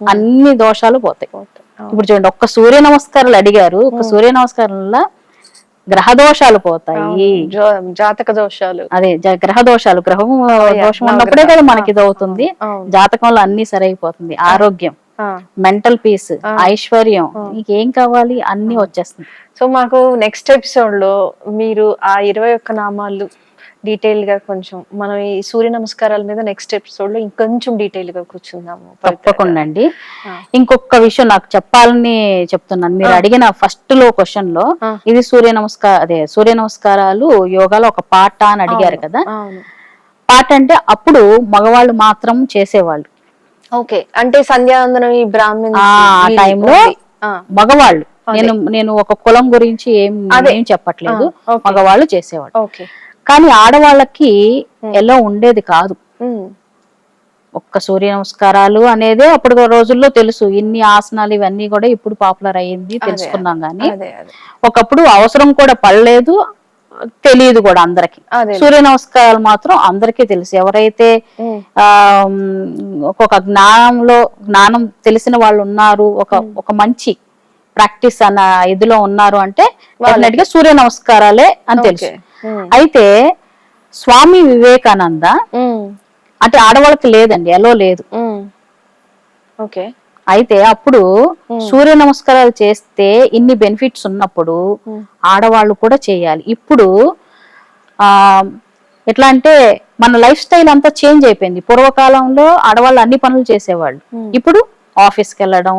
అన్ని దోషాలు పోతాయి. ఇప్పుడు చూడండి, ఒక్క సూర్య నమస్కారాలు అడిగారు. ఒక సూర్య నమస్కారంలో గ్రహ దోషాలు పోతాయి, జాతక దోషాలు. అదే గ్రహ దోషాలు, గ్రహం దోషం ఉన్నప్పుడే కదా మనకి ఇది అవుతుంది. జాతకంలో అన్ని సరైపోతుంది. ఆరోగ్యం, మెంటల్ పీస్, ఐశ్వర్యం, నీకేం కావాలి అన్ని వచ్చేస్తుంది. సో మాకు నెక్స్ట్ ఎపిసోడ్ లో మీరు ఆ 21 నామాలు డీటెయిల్ గా కొంచెం మనం ఈ సూర్య నమస్కారాల మీద నెక్స్ట్ ఎపిసోడ్ లో ఇంకొంచెం డీటెయిల్ గా కూర్చుందాము. తప్పకుండా అండి. ఇంకొక విషయం నాకు చెప్పాలని చెప్తున్నాను. మీరు అడిగిన ఫస్ట్ లో క్వశ్చన్ లో ఇది సూర్య నమస్కారాలు యోగాలో ఒక పాట అని అడిగారు కదా. పాట అంటే అప్పుడు మగవాళ్ళు మాత్రం చేసేవాళ్ళు. ఓకే, అంటే సంధ్యావందనం ఈ బ్రాహ్మణ ఆ టైంలో మగవాళ్ళు, నేను ఒక కులం గురించి ఏం చెప్పట్లేదు, మగవాళ్ళు చేసేవాళ్ళు. కానీ ఆడవాళ్ళకి ఎలా ఉండేది కాదు. ఒక్క సూర్య నమస్కారాలు అనేది అప్పుడు రోజుల్లో తెలుసు. ఇన్ని ఆసనాలు ఇవన్నీ కూడా ఇప్పుడు పాపులర్ అయ్యింది, తెలుసుకున్నాం. కానీ ఒకప్పుడు అవసరం కూడా పడలేదు, తెలియదు కూడా అందరికి. సూర్య నమస్కారాలు మాత్రం అందరికీ తెలుసు. ఎవరైతే ఒక్కొక్క జ్ఞానం తెలిసిన వాళ్ళు ఉన్నారు, ఒక మంచి ప్రాక్టీస్ అన్న ఇదిలో ఉన్నారు అంటే డెఫినెట్ గా సూర్య నమస్కారాలే అని తెలుసు. అయితే స్వామి వివేకానంద అంటే ఆడవాళ్ళకి లేదండి, ఎలా లేదు. అయితే అప్పుడు సూర్య నమస్కారాలు చేస్తే ఇన్ని బెనిఫిట్స్ ఉన్నప్పుడు ఆడవాళ్ళు కూడా చేయాలి. ఇప్పుడు ఎట్లా అంటే మన లైఫ్ స్టైల్ అంతా చేంజ్ అయిపోయింది. పూర్వకాలంలో ఆడవాళ్ళు అన్ని పనులు చేసేవాళ్ళు, ఇప్పుడు ఆఫీస్కి వెళ్ళడం,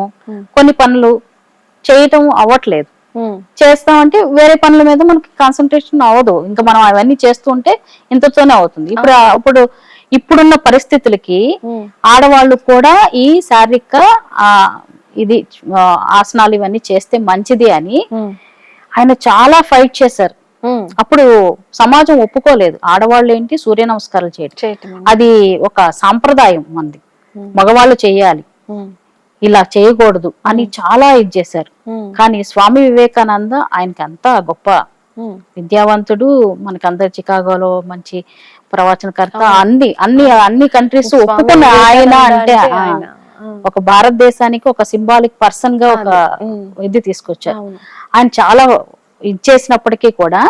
కొన్ని పనులు చేయటం అవ్వట్లేదు. చేస్తామంటే వేరే పనుల మీద మనకి కాన్సన్ట్రేషన్ అవ్వదు, ఇంకా మనం అవన్నీ చేస్తుంటే ఇంతతోనే అవుతుంది. ఇప్పుడున్న పరిస్థితులకి ఆడవాళ్ళు కూడా ఈ శారీరక ఇది ఆసనాలు ఇవన్నీ చేస్తే మంచిది అని ఆయన చాలా ఫైట్ చేశారు. అప్పుడు సమాజం ఒప్పుకోలేదు ఆడవాళ్ళు ఏంటి సూర్య నమస్కారాలు చేయడం, అది ఒక సాంప్రదాయం మంది, మగవాళ్ళు చేయాలి, ఇలా చేయకూడదు అని చాలా ఇది చేశారు. కానీ స్వామి వివేకానంద ఆయనకి అంతా గొప్ప విద్యావంతుడు, మనకందరు చికాగోలో మంచి ప్రవచనకర్త, అన్ని కంట్రీస్ ఒప్పుకున్న ఆయన. అంటే ఒక భారతదేశానికి ఒక సింబాలిక్ పర్సన్ గా ఒక ఇది తీసుకొచ్చారు. ఆయన చాలా ఇది చేసినప్పటికీ కూడా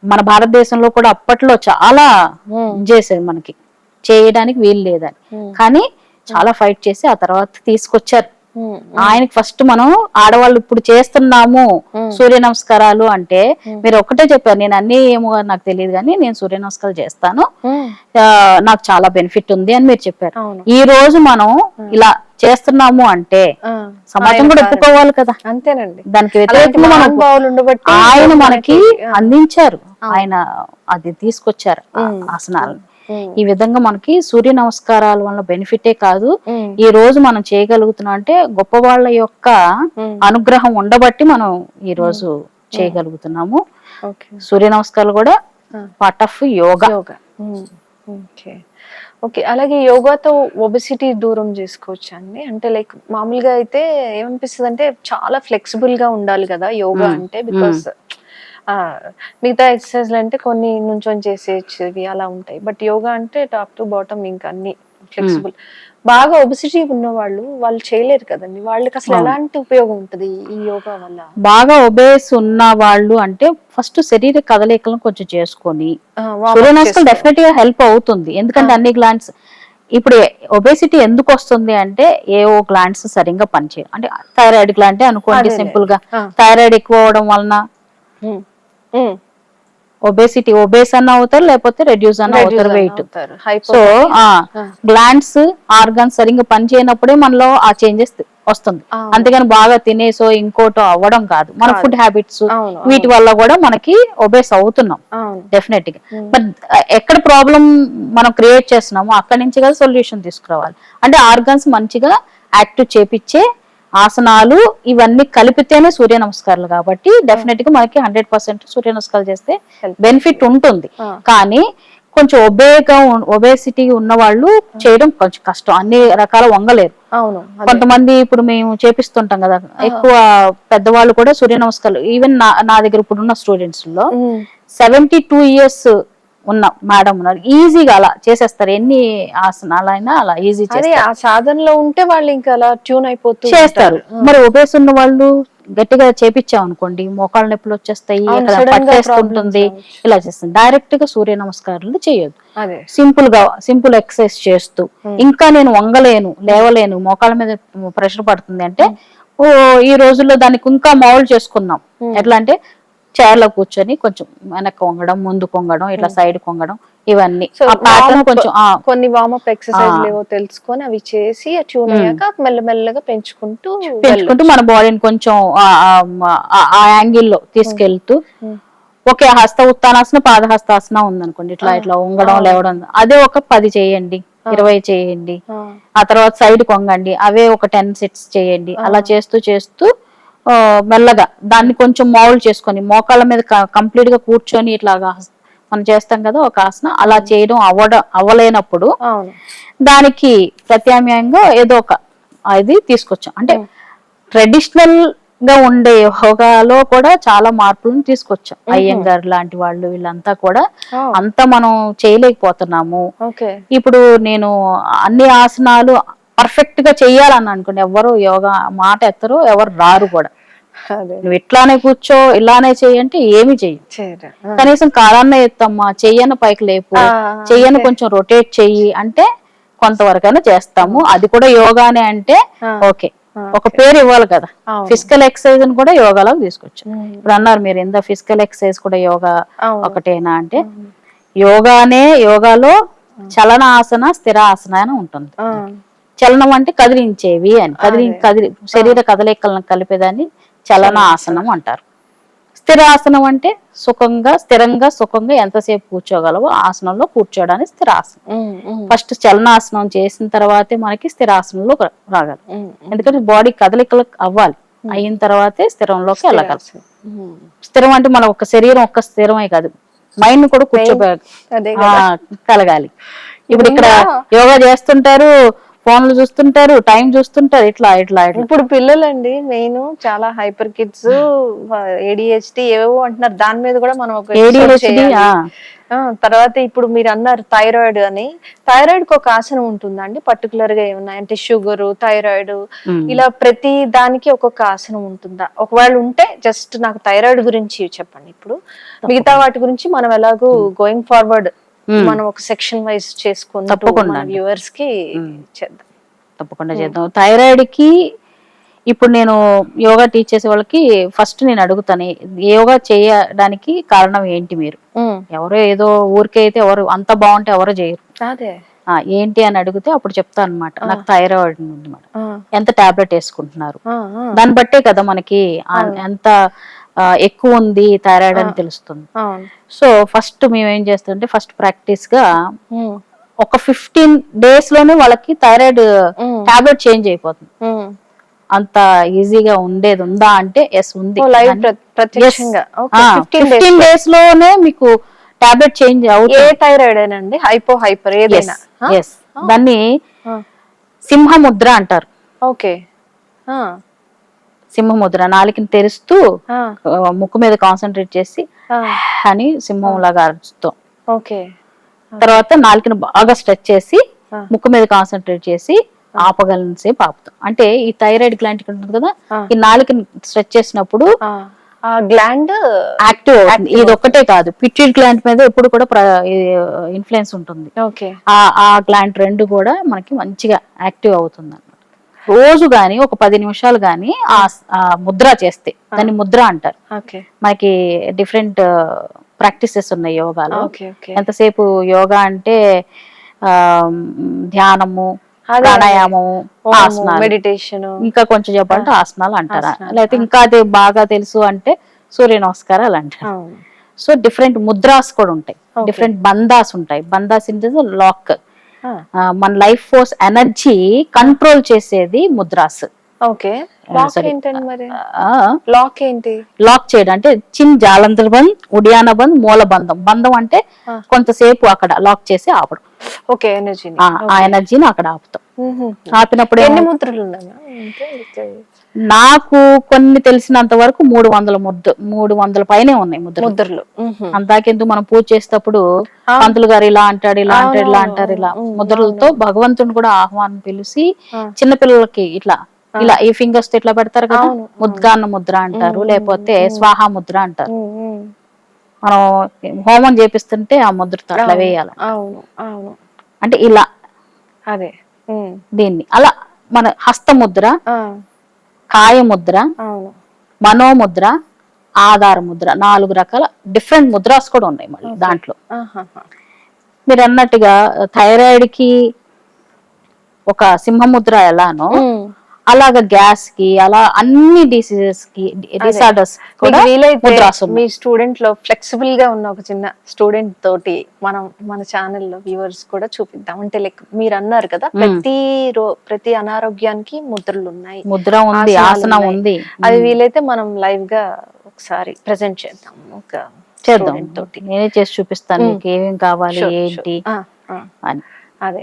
మన భారతదేశంలో కూడా అప్పట్లో చాలా చేశారు, మనకి చేయడానికి వీలు లేదని. కానీ చాలా ఫైట్ చేసి ఆ తర్వాత తీసుకొచ్చారు. ఆయనకి ఫస్ట్ మనం ఆడవాళ్ళు ఇప్పుడు చేస్తున్నాము సూర్య నమస్కారాలు అంటే మీరు ఒక్కటే చెప్పారు, నేను అన్ని ఏమో నాకు తెలియదు కానీ నేను సూర్య నమస్కారాలు చేస్తాను, నాకు చాలా బెనిఫిట్ ఉంది అని మీరు చెప్పారు. ఈ రోజు మనం ఇలా చేస్తున్నాము అంటే సమాజం కూడా ఒప్పుకోవాలి కదా. అంతేనండి, దానికి వ్యతిరేకంగా ఆయన మనకి అందించారు, ఆయన అది తీసుకొచ్చారు ఆసనాలను. ఈ విధంగా మనకి సూర్య నమస్కారాల వల్ల బెనిఫిటే కాదు, ఈ రోజు మనం చేయగలుగుతున్నాం అంటే గొప్ప వాళ్ళ యొక్క అనుగ్రహం ఉండబట్టి మనం ఈ రోజు చేయగలుగుతున్నాము. సూర్య నమస్కారాలు కూడా పార్ట్ ఆఫ్ యోగా. ఓకే, అలాగే యోగాతో ఒబెసిటీ దూరం చేసుకోవచ్చు అండి. అంటే లైక్ మామూలుగా అయితే ఏమనిపిస్తుంది అంటే చాలా ఫ్లెక్సిబుల్ గా ఉండాలి కదా యోగా అంటే, బికాస్ మిగతా ఎక్సర్సైజ్ అంటే కొన్ని నుంచొని చేసేవి అలా ఉంటాయి, బట్ యోగా అంటే టాప్ టు బాటమ్ ఇంకా అన్ని ఫ్లెక్సిబుల్. బాగా ఒబెసిటీ ఉన్న వాళ్ళు చేయలేరు కదండి, వాళ్ళకి అసలు ఎలాంటి ఉపయోగం ఉంటది ఈ యోగా వల్ల? బాగా ఒబేస్ ఉన్న వాళ్ళు అంటే ఫస్ట్ శరీర కదలికలను కొంచెం చేసుకొని సూర్య నమస్కారం డెఫినెట్ గా హెల్ప్ అవుతుంది. ఎందుకంటే అన్ని గ్లాండ్స్ ఇప్పుడు ఒబేసిటీ ఎందుకు వస్తుంది అంటే ఏవో గ్లాండ్స్ సరిగ్గా పనిచేయవు. అంటే థైరాయిడ్ గ్లాండ్ అనుకోండి, సింపుల్ గా థైరాయిడ్ ఎక్కువ అవడం వలన ఒబేసిటీ, ఒబేస్ అన్న అవుతారు, లేకపోతే రెడ్యూస్ అన్న అవుతారు వెయిట్. సో గ్లాండ్స్ ఆర్గన్స్ సరిగ్గా పనిచేయనప్పుడే మనలో ఆ చేంజెస్ వస్తుంది. అంతేగాని బాగా తినేసో ఇంకోటో అవ్వడం కాదు, మన ఫుడ్ హ్యాబిట్స్ వీటి వల్ల కూడా మనకి ఒబేస్ అవుతున్నాం డెఫినెట్ గా. బట్ ఎక్కడ ప్రాబ్లం మనం క్రియేట్ చేస్తున్నామో అక్కడి నుంచి కదా సొల్యూషన్ తీసుకురావాలి. అంటే ఆర్గన్స్ మంచిగా యాక్టివ్ చేపించే ఆసనాలు ఇవన్నీ కలిపితేనే సూర్య నమస్కారాలు. కాబట్టి డెఫినెట్ గా మనకి 100% సూర్య నమస్కారాలు చేస్తే బెనిఫిట్ ఉంటుంది. కానీ కొంచెం ఒబేసిటీ ఉన్న వాళ్ళు చేయడం కొంచెం కష్టం, అన్ని రకాల వంగలేరు. కొంతమంది ఇప్పుడు మేము చేపిస్తుంటాం కదా, ఎక్కువ పెద్దవాళ్ళు కూడా సూర్య నమస్కారాలు, ఈవెన్ నా దగ్గర ఇప్పుడున్న స్టూడెంట్స్ లో 72 years ఉన్న మేడం ఉన్నారు, ఈజీగా అలా చేసేస్తారు. ఎన్ని ఆసనాలైనా అలా ఈజీ ఆ సాధనలో ఉంటే వాళ్ళు ఇంకా అలా ట్యూన్ అయిపోతూ చేస్తారు. మరి ఒబేస్ ఉన్న వాళ్ళు గట్టిగా చేపించాం అనుకోండి మోకాళ్ళ నొప్పులు వచ్చేస్తాయి, అవును, అక్కడ sudden గా పట్టేస్తుంటుంది, problems రావచ్చు. ఇలా చేస్తుంది. డైరెక్ట్ గా సూర్య నమస్కారాలు చేయొద్దు. అదే. సింపుల్ ఎక్సర్సైజ్ చేస్తూ, ఇంకా నేను వంగలేను లేవలేను మోకాళ్ళ మీద ప్రెషర్ పడుతుంది అంటే, ఓ ఈ రోజుల్లో దానికి ఇంకా మౌల్డ్ చేసుకున్నాం. ఎట్లా అంటే చైర్ లో కూర్చొని కొంచెం వెనక్కి వంగడం, ముందు కొంగడం, ఇట్లా సైడ్ కొంగడం, ఇవన్నీ సో ఆ ప్యాటర్న్ కొంచెం కొన్ని వార్మప్ ఎక్సర్సైజ్ లేవో తెలుసుకొని అవి చేసి ట్యూన్ అయ్యాక మెల్లమెల్లగా పెంచుకుంటూ మన బాడీని కొంచెం ఆ యాంగిల్లో తీసుకెళ్తూ, ఓకే హస్త ఉత్తానాసన పాదహస్తాసన ఉందనుకోండి, ఇట్లా ఇట్లా వంగడం లేవడం, అదే ఒక 10 చేయండి, 20 చేయండి. ఆ తర్వాత సైడ్ కొంగండి, అవే ఒక 10 సెట్స్ చేయండి. అలా చేస్తూ చేస్తూ మెల్లగా దాన్ని కొంచెం మౌల్డ్ చేసుకొని మోకాళ్ళ మీద కంప్లీట్ గా కూర్చొని ఇట్లాగా మనం చేస్తాం కదా ఒక ఆసన, అలా చేయడం అవ్వలేనప్పుడు దానికి ప్రత్యామ్నాయంగా ఏదో ఒక అది తీసుకొచ్చాం. అంటే ట్రెడిషనల్ గా ఉండే యోగాలో కూడా చాలా మార్పులను తీసుకొచ్చాం. అయ్యంగార్ లాంటి వాళ్ళు వీళ్ళంతా కూడా అంతా మనం చేయలేకపోతున్నాము. ఇప్పుడు నేను అన్ని ఆసనాలు పర్ఫెక్ట్ గా చెయ్యాలని అనుకోండి, ఎవరు యోగా మాట ఎత్తరు, ఎవరు రారు కూడా. నువ్వు ఇట్లానే కూర్చో ఇలానే చెయ్యంటే ఏమి చెయ్యి, కనీసం కాలాన్నే ఎత్తమ్మా, చెయ్యన పైకి లేపు, చెయ్యను కొంచెం రొటేట్ చెయ్యి అంటే కొంతవరకైనా చేస్తాము. అది కూడా యోగానే అంటే ఓకే, ఒక పేరు ఇవ్వాలి కదా. ఫిజికల్ ఎక్సర్సైజ్ అని కూడా యోగాలో తీసుకొచ్చాం. ఇప్పుడు అన్నారు మీరు ఎంత ఫిజికల్ ఎక్సర్సైజ్ కూడా యోగా ఒకటేనా అంటే, యోగాలో చలన ఆసన స్థిర ఆసన అని ఉంటుంది. చలనం అంటే కదిలించేవి అని, శరీర కదలికలను కలిపేదాన్ని చలన ఆసనం అంటారు. స్థిరాసనం అంటే స్థిరంగా సుఖంగా ఎంతసేపు కూర్చోగలవో ఆసనంలో కూర్చోడానికి స్థిరాసనం. ఫస్ట్ చలనాసనం చేసిన తర్వాతే మనకి స్థిరాసనంలో రాగాలి. ఎందుకంటే బాడీ కదలికలు అవ్వాలి, అయిన తర్వాతే స్థిరంలోకి వెళ్ళగలరు. స్థిరం అంటే మన ఒక శరీరం ఒక్క స్థిరమే కాదు, మైండ్ కూడా కలగాలి. ఇప్పుడు ఇక్కడ యోగా చేస్తుంటారు, ఫోన్లు చూస్తుంటారు, టైం చూస్తుంటారు, ఇట్లా ఇట్లా. ఇప్పుడు పిల్లలండి మెయిన్ చాలా హైపర్ కిడ్స్, ADHD ఏవేవో అంటున్నారు, దాని మీద కూడా మనం ఒక తర్వాత ఇప్పుడు మీరు అన్నారు థైరాయిడ్ అని, థైరాయిడ్ కి ఒక ఆసనం ఉంటుందండి పర్టికులర్ గా ఏమన్నా అంటే షుగర్, థైరాయిడ్ ఇలా ప్రతి దానికి ఒక్కొక్క ఆసనం ఉంటుందా? ఒకవేళ ఉంటే జస్ట్ నాకు థైరాయిడ్ గురించి చెప్పండి. ఇప్పుడు మిగతా వాటి గురించి మనం ఎలాగో గోయింగ్ ఫార్వర్డ్ మనం ఒక సెక్షన్ వైజ్ చేసుకుంటూ మన వ్యూవర్స్ కి చేద్దాం. తప్పకుండా చేద్దాం. థైరాయిడ్ కి ఇప్పుడు నేను యోగా టీచ్ చేసే వాళ్ళకి ఫస్ట్ నేను అడుగుతాను, యోగా చేయడానికి కారణం ఏంటి? మీరు ఎవరో ఏదో ఊరికే అయితే ఎవరు అంత బాగుంటే ఎవరో చేయరు, ఏంటి అని అడిగితే అప్పుడు చెప్తాను అనమాట. నాకు థైరాయిడ్ ఉంది మేడం, ఎంత టాబ్లెట్ వేసుకుంటున్నారు, దాన్ని బట్టే కదా మనకి ఎంత ఎక్కువ ఉంది థైరాయిడ్ అని తెలుస్తుంది. సో ఫస్ట్ మేము ఏం చేస్తామంటే, ఫస్ట్ ప్రాక్టీస్ గా ఒక 15 days లోనే వాళ్ళకి థైరాయిడ్ టాబ్లెట్ చేంజ్ అయిపోతుంది. అంత ఈజీగా ఉండేది ఉందా అంటే ఎస్ ఉంది. 15 days లోనే మీకు టాబ్లెట్ చేంజ్ అవుతుంది. ఏ థైరాయిడ్ ఏనండి? హైపర్ ఏదైనా? దాన్ని సింహముద్ర అంటారు. ఓకే, సింహముద్ర, నాలుకని తెరుస్తూ ముక్కు మీద కాన్సన్ట్రేట్ చేసి అని సింహం లాగా అరుస్తాం. తర్వాత నాలుకని బాగా స్ట్రెచ్ చేసి ముక్కు మీద కాన్సన్ట్రేట్ చేసి ఆపగలని సేపు ఆపుతాం. అంటే ఈ థైరాయిడ్ గ్లాండ్ ఉంటుంది కదా, ఈ నాలుకని స్ట్రెచ్ చేసినప్పుడు గ్లాండ్ యాక్టివ్ అవుతుంది. ఇది ఒక్కటే కాదు, పిట్యూటరీ గ్లాండ్ మీద ఎప్పుడు కూడా ఇన్ఫ్లుయెన్స్ ఉంటుంది. ఆ గ్లాండ్ రెండు కూడా మనకి మంచిగా యాక్టివ్ అవుతుంది అన్నమాట. రోజు గాని ఒక 10 నిమిషాలు గాని ఆ ముద్ర చేస్తే, దాన్ని ముద్ర అంటారు. మనకి డిఫరెంట్ ప్రాక్టీసెస్ ఉన్నాయి యోగాలో. ఎంతసేపు యోగా అంటే ధ్యానము, ప్రాణాయామము, ఆసనాలు, మెడిటేషన్, ఇంకా కొంచెం చెప్పాలంటే ఆసనాలు అంటారా, లేకపోతే ఇంకా అది బాగా తెలుసు అంటే సూర్య నమస్కారాలు అంటారు. సో డిఫరెంట్ ముద్రాస్ కూడా ఉంటాయి, డిఫరెంట్ బంధాస్ ఉంటాయి. బంధాస్ అంటే లాక్, మన లైఫ్ ఫోర్స్ ఎనర్జీ కంట్రోల్ చేసేది ముద్రాస్. లాక్ చేయడం అంటే చిన్ జాలంతర్ బంద్, ఉడియాన బంద్, మూల బంధం. బంధం అంటే కొంతసేపు అక్కడ లాక్ చేసి ఆపడం. ఆ ఎనర్జీని అక్కడ ఆపుతాం. ఆపినప్పుడు ఎన్ని ముద్రలు ఉన్నాయి? నాకు కొన్ని తెలిసినంత వరకు 300 పైనే ఉన్నాయి ముద్రలు. అంతాకెందుకు, మనం పూజ చేసేటప్పుడు పంతులు గారు ఇలా అంటాడు, ఇలా అంటాడు, ఇలా అంటారు, ఇలా ముద్రలతో భగవంతుని కూడా ఆహ్వానం పిలిచి చిన్నపిల్లలకి ఇట్లా ఇలా ఈ ఫింగర్స్ తో ఇట్లా పెడతారు కదా, అవును, ముద్గాన్న ముద్ర అంటారు, లేకపోతే స్వాహా ముద్ర అంటారు. ఉమ్, ఉమ్. మనం హోమం చేపిస్తుంటే ఆ ముద్రతో అట్లా అవును, వేయాలి. అవును, అవును, అంటే ఇలా అదే. ఉమ్, దీన్ని అలా మన హస్తముద్ర, ఆ, కాయ ముద్ర, అవును. మనోముద్ర, ఆధార ముద్ర, 4 రకాల డిఫరెంట్ ముద్రాస్ కూడా ఉన్నాయి మళ్ళీ ఓకే. దాంట్లో. ఆహాహా. మీరు అన్నట్టుగా థైరాయిడ్ కి ఒక సింహముద్ర ఎలానో, ఉమ్, అలాగా గ్యాస్ కి, అలా అన్ని డిసీజెస్ కి, అదే. డిసార్డర్స్ కూడా మీకు వీలైతే ముద్రాస్ మీ ఉన్నాయి. స్టూడెంట్ లో ఫ్లెక్సిబుల్ గా ఉన్న ఒక చిన్న స్టూడెంట్ తోటి మనం మన ఛానల్లో వ్యూవర్స్ కూడా చూపిద్దాం. అంటే లైక్ మీరు అన్నారు కదా, ప్రతి అనారోగ్యానికి ముద్రలు ఉన్నాయి, ముద్ర ఉంది, ఆసనాలు ఆసనం ఉన్నాయి. ఉంది. అది వీలైతే మనం లైవ్ గా ఒకసారి ప్రెజెంట్ చేద్దాం ఒక చేద్దాం, స్టూడెంట్ తోటి. నేనే చేసి చూపిస్తాను మీకు ఏమేం కావాలి Sure, sure. ఏంటి ఆ. అని. అదే.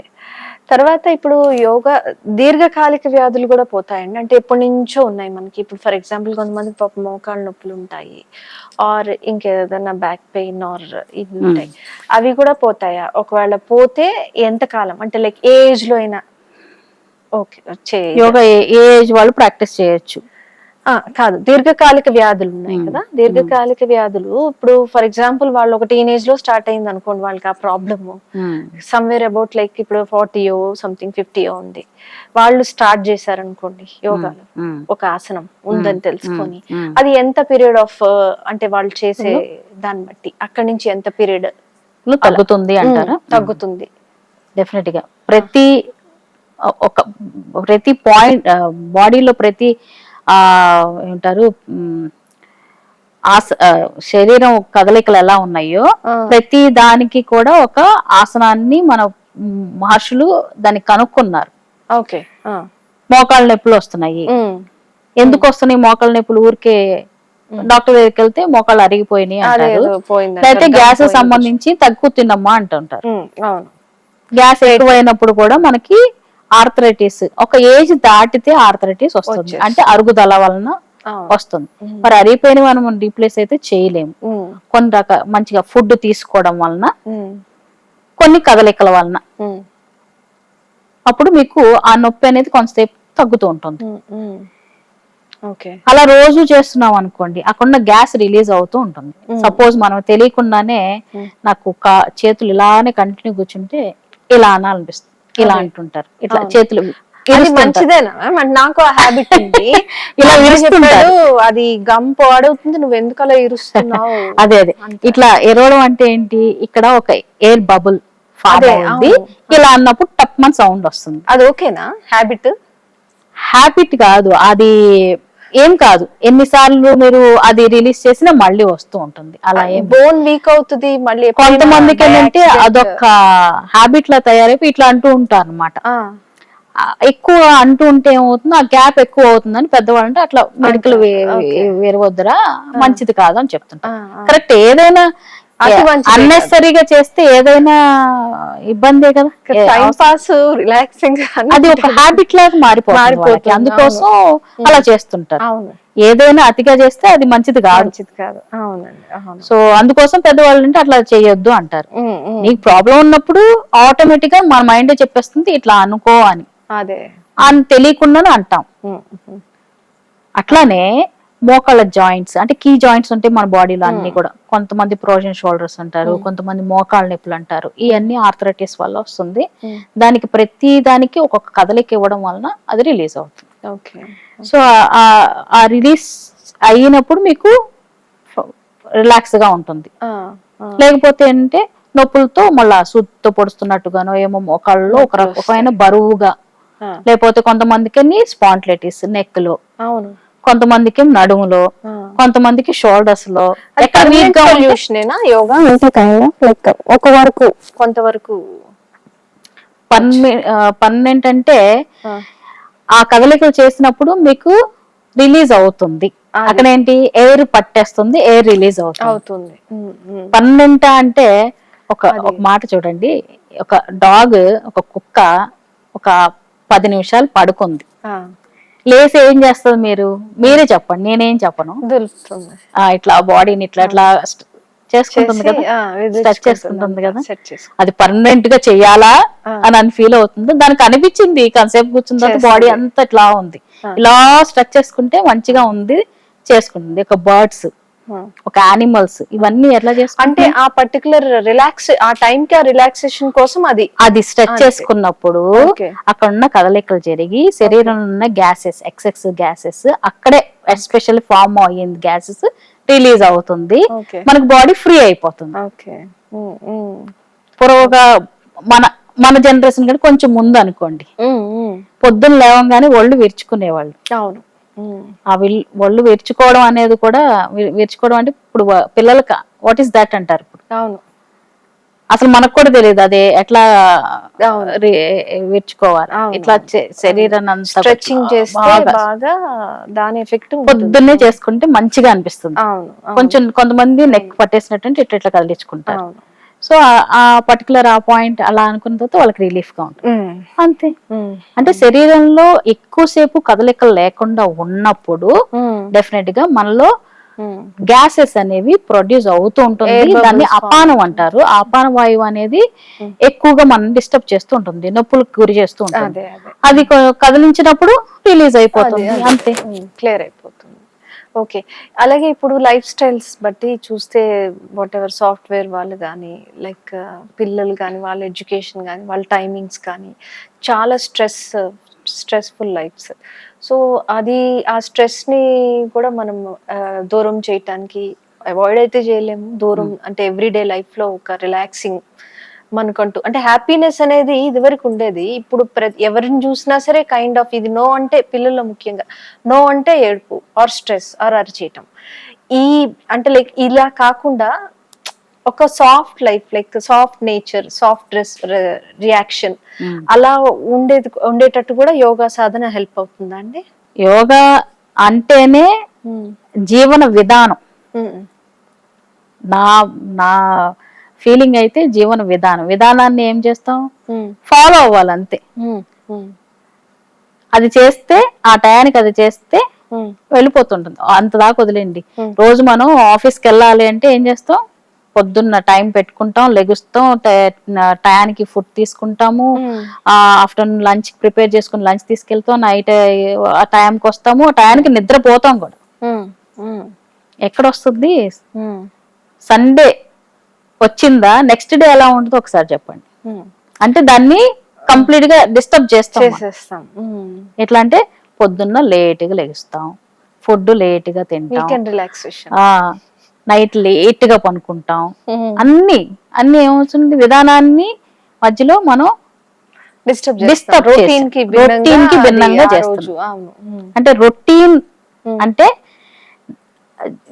తర్వాత ఇప్పుడు యోగా దీర్ఘకాలిక వ్యాధులు కూడా పోతాయండి? అంటే ఎప్పటి నుంచో ఉన్నాయి మనకి. ఇప్పుడు ఫర్ ఎగ్జాంపుల్ కొంతమంది పాపం మోకాళ్ళ నొప్పులు ఉంటాయి, ఆర్ ఇంకేదైనా బ్యాక్ పెయిన్ ఆర్ ఇవి ఉంటాయి, అవి కూడా పోతాయా? ఒకవేళ పోతే ఎంత కాలం, అంటే లైక్ ఏజ్ లో అయినా ఓకే యోగా ఏ ఏజ్ వాళ్ళు ప్రాక్టీస్ చేయొచ్చు. కాదు, దీర్ఘకాలిక వ్యాధులు ఉన్నాయి కదా, దీర్ఘకాలిక వ్యాధులు ఇప్పుడు ఫర్ ఎగ్జాంపుల్ వాళ్ళు ఒక టీనేజ్ లో స్టార్ట్ అయింది అనుకోండి వాళ్ళకి ఆ ప్రాబ్లమ్, సమ్వేర్ అబౌట్ లైక్ ఇప్పుడు 40 సంథింగ్ 50 ఉంది, వాళ్ళు స్టార్ట్ చేశారనుకోండి యోగాలో, ఒక ఆసనం ఉందని తెలుసుకొని, అది ఎంత పీరియడ్ ఆఫ్, అంటే వాళ్ళు చేసే దాన్ని బట్టి అక్కడి నుంచి ఎంత పీరియడ్ తగ్గుతుంది అంటారా? తగ్గుతుంది. డెఫినెట్ గా ప్రతి పాయింట్ బాడీలో ప్రతి ఏమంటారు శరీరం కదలికలు ఎలా ఉన్నాయో ప్రతి దానికి కూడా ఒక ఆసనాన్ని మన మహర్షులు దాన్ని కనుక్కున్నారు. ఓకే. మోకాళ్ళ నొప్పులు వస్తున్నాయి, ఎందుకు వస్తున్నాయి మోకాళ్ళ నొప్పులు? ఊరికే డాక్టర్ దగ్గరికి వెళ్తే మోకాళ్ళు అరిగిపోయినాయి అంటారు, లేకపోతే గ్యాస్ సంబంధించి తగ్గుతుందమ్మా అంటుంటారు. గ్యాస్ ఎక్కువైనప్పుడు కూడా మనకి ఆర్థరైటిస్, ఒక ఏజ్ దాటితే ఆర్థరైటిస్ వస్తుంది, అంటే అరుగుదల వలన వస్తుంది. మరి అరిగిపోయిన మనం రీప్లేస్ అయితే చేయలేము. కొన్ని మంచిగా ఫుడ్ తీసుకోవడం వలన, కొన్ని కదలికల వలన అప్పుడు మీకు ఆ నొప్పి అనేది కొంతసేపు తగ్గుతూ ఉంటుంది. అలా రోజు చేస్తున్నాం అనుకోండి, అక్కడ గ్యాస్ రిలీజ్ అవుతూ ఉంటుంది. సపోజ్ మనం తెలియకుండానే నాకు చేతులు ఇలానే కంటిన్యూ కూర్చుంటే ఇలా అనాలనిపిస్తుంది, ఇలా అంటుంటారు, ఇట్లా చేతులు మంచిదేనా? నాకు ఆ హ్యాబిట్ ఉంది. ఇలా ఇరుస్తుంటారు, అది గమ్ పాడవుతుంది, నువ్వు ఎందుకు అలా ఇరుస్తున్నావు? అదే ఇట్లా ఎరవడం అంటే ఏంటి, ఇక్కడ ఒక ఎయిర్ బబుల్ ఫామ్ అవుతుంది, ఇలా అన్నప్పుడు టప్ మన సౌండ్ వస్తుంది. అది ఓకేనా? హ్యాబిట్ కాదు అది, ఏం కాదు, ఎన్నిసార్లు మీరు అది రిలీజ్ చేసినా మళ్ళీ వస్తూ ఉంటుంది. అలా బోన్ వీక్ అవుతుంది మళ్ళీ. కొంతమందికి ఏంటంటే అదొక హ్యాబిట్ లా తయారైపోయి ఇట్లా అంటూ ఉంటారు అనమాట. ఎక్కువ అంటూ ఉంటే ఏమవుతుంది, ఆ గ్యాప్ ఎక్కువ అవుతుందని పెద్దవాళ్ళు అంటే అట్లా మెడికల్ వేరవద్దురా, మంచిది కాదు అని చెప్తుంటారు. కరెక్ట్, ఏదైనా అన్నెసరీగా చేస్తే ఏదైనా ఇబ్బందే కదా, టైం పాస్ రిలాక్సింగ్, అది ఒక హ్యాబిట్ లాగా మారిపోతుంది. అందుకోసం అలా చేస్తుంటారు. ఏదైనా అతిగా చేస్తే అది మంచిది కాదు. సో అందుకోసం పెద్దవాళ్ళు అంటే అట్లా చేయొద్దు అంటారు. నీకు ప్రాబ్లం ఉన్నప్పుడు ఆటోమేటిక్ గా మన మైండ్ చెప్పేస్తుంది ఇట్లా అనుకో అని, అని తెలియకుండానే అంటాం. అట్లానే మోకాళ్ళ జాయింట్స్, అంటే కీ జాయింట్స్ ఉంటాయి మన బాడీలో అన్ని కూడా. కొంతమంది ప్రోజన్ షోల్డర్స్ అంటారు, కొంతమంది మోకాళ్ళ నొప్పులు అంటారు. ఇవన్నీ ఆర్థరైటిస్ వల్ల వస్తుంది. దానికి ప్రతి దానికి ఒక్కొక్క కదలిక ఇవ్వడం వలన అది రిలీజ్ అవుతుంది. సో ఆ రిలీజ్ అయినప్పుడు మీకు రిలాక్స్ గా ఉంటుంది. లేకపోతే ఏంటంటే నొప్పులతో మళ్ళా సూదితో పొడుస్తున్నట్టుగానో ఏమో మోకాళ్ళలో ఒక రకమైన బరువుగా, లేకపోతే కొంతమందికి స్పాండిలైటిస్ నెక్ లో, కొంతమందికి నడుములో, కొంతమందికి షోల్డర్స్ లో. యోగా ఒక వరకు కొంతవరకు పర్మనెంట్ అంటే ఆ కదలికలు చేసినప్పుడు మీకు రిలీజ్ అవుతుంది. అక్కడ ఏంటి, ఎయిర్ పట్టేస్తుంది, ఎయిర్ రిలీజ్ అవుతుంది. పర్మనెంట్ అంటే ఒక మాట చూడండి, ఒక డాగ్, ఒక కుక్క ఒక 10 నిమిషాలు పడుకుంది, లేసి ఏం చేస్తుంది మీరే చెప్పండి, నేనేం చెప్పను, ఇట్లా బాడీని ఇట్లా ఇట్లా చేసుకుంటుంది కదా, స్ట్రెచ్ చేసుకుంటుంది కదా, సెట్ చేసుకో. అది పర్మనెంట్ గా చెయ్యాలా అని ఫీల్ అవుతుంది. దానికి అనిపించింది కాసేపు కూర్చున్న తర్వాత బాడీ అంతా ఇట్లా ఉంది, ఇలా స్ట్రెచ్ చేసుకుంటే మంచిగా ఉంది, చేసుకుంటుంది. ఒక బర్డ్స్, ఒక యానిమల్స్, ఇవన్నీ ఎట్లా చేసుకుంటే అంటే ఆ పర్టికులర్ రిలాక్స్, ఆ టైం కి ఆ రిలాక్సేషన్ కోసం అది స్ట్రెచ్ చేసుకున్నప్పుడు అక్కడ ఉన్న కదలికలు జరిగి శరీరంలో ఉన్న గ్యాసెస్, ఎక్సెస్ గ్యాసెస్ అక్కడే ఎస్పెషల్ ఫార్మ్ అయ్యింది, గ్యాసెస్ రిలీజ్ అవుతుంది, మనకు బాడీ ఫ్రీ అయిపోతుంది. పొరవగా మన మన జనరేషన్ కంటే కొంచెం ముందు అనుకోండి, పొద్దున్న లేవంగానే ఒళ్ళు విరుచుకునేవాళ్ళు. అవును, ఆ ఒళ్ళు విరుచుకోవడం అనేది కూడా, విరుచుకోవడం అంటే ఇప్పుడు పిల్లలకి వాట్ ఈస్ దట్ అంటారు ఇప్పుడు. అవును, అసలు మనకు కూడా తెలియదు అదే ఎట్లా విరుచుకోవాలి, ఇట్లా శరీరాన్ని స్ట్రెచింగ్ చేస్తే బాగా దాని ఎఫెక్ట్ పొద్దున్నే చేసుకుంటే మంచిగా అనిపిస్తుంది. కొంచెం కొంతమంది నెక్ పట్టేసినట్టు ఇట్లా కదిలించుకుంటారు. సో ఆ పర్టికులర్ ఆ పాయింట్ అలా అనుకున్న తర్వాత వాళ్ళకి రిలీఫ్ గా ఉంటుంది అంతే. అంటే శరీరంలో ఎక్కువసేపు కదలికలు లేకుండా ఉన్నప్పుడు డెఫినెట్ గా మనలో గ్యాసెస్ అనేవి ప్రొడ్యూస్ అవుతూ ఉంటుంది. దాన్ని అపానం అంటారు. అపాన వాయువు అనేది ఎక్కువగా మనం డిస్టర్బ్ చేస్తూ ఉంటుంది, నొప్పులకు గురి చేస్తూ ఉంటుంది. అది కదిలించినప్పుడు రిలీజ్ అయిపోతుంది అంతే, క్లియర్ అయిపోతుంది. ఓకే, అలాగే ఇప్పుడు లైఫ్ స్టైల్స్ బట్టి చూస్తే వాట్ ఎవర్ సాఫ్ట్వేర్ వాళ్ళు కానీ, లైక్ పిల్లలు కానీ, వాళ్ళ ఎడ్యుకేషన్ కానీ, వాళ్ళ టైమింగ్స్ కానీ, చాలా స్ట్రెస్ఫుల్ లైఫ్స్. సో అది ఆ స్ట్రెస్ని కూడా మనం దూరం చేయటానికి, అవాయిడ్ అయితే చేయలేము, దూరం అంటే ఎవ్రీడే లైఫ్లో ఒక రిలాక్సింగ్ మనకంటూ, అంటే హ్యాపీనెస్ అనేది ఇదివరకు ఉండేది. ఇప్పుడు ఎవరిని చూసినా సరే కైండ్ ఆఫ్ ఇది నో అంటే, పిల్లల్లో ముఖ్యంగా నో అంటే ఏడుపు ఆర్ స్ట్రెస్ ఆర్ అరిచేయటం. ఈ అంటే లైక్ ఇలా కాకుండా ఒక soft life, like soft nature, soft dress reaction అలా ఉండేటట్టు కూడా యోగా సాధన హెల్ప్ అవుతుందా అండి? యోగా అంటేనే జీవన విధానం. నా నా ఫీలింగ్ అయితే జీవన విధానాన్ని ఏం చేస్తాం, ఫాలో అవ్వాలి అంతే. అది చేస్తే ఆ టయానికి అది చేస్తే వెళ్ళిపోతుంటుంది. అంత దాకా వదిలేండి. రోజు మనం ఆఫీస్కి వెళ్ళాలి అంటే ఏం చేస్తాం, పొద్దున్న టైం పెట్టుకుంటాం, లెగుస్తాం, టయానికి ఫుడ్ తీసుకుంటాము, ఆఫ్టర్నూన్ లంచ్ ప్రిపేర్ చేసుకుని లంచ్ తీసుకెళ్తాం, నైట్ ఆ టైంకి వస్తాము, ఆ టయానికి నిద్రపోతాం కూడా. ఎక్కడొస్తుంది సండే వచ్చిందా, నెక్స్ట్ డే ఎలా ఉంటుందో ఒకసారి చెప్పండి. అంటే దాన్ని కంప్లీట్ గా డిస్టర్బ్ చేస్తాం. ఎట్లా అంటే పొద్దున్న లేట్ గా లెగుస్తాం, ఫుడ్ లేట్ గా తింటాం, నైట్ లేట్ గా పనుకుంటాం, అన్ని ఏమవుతుంది, విధానాన్ని మధ్యలో మనం డిస్టర్బ్ రొటీన్ కి భిన్నంగా చేస్తాం. అంటే రొటీన్ అంటే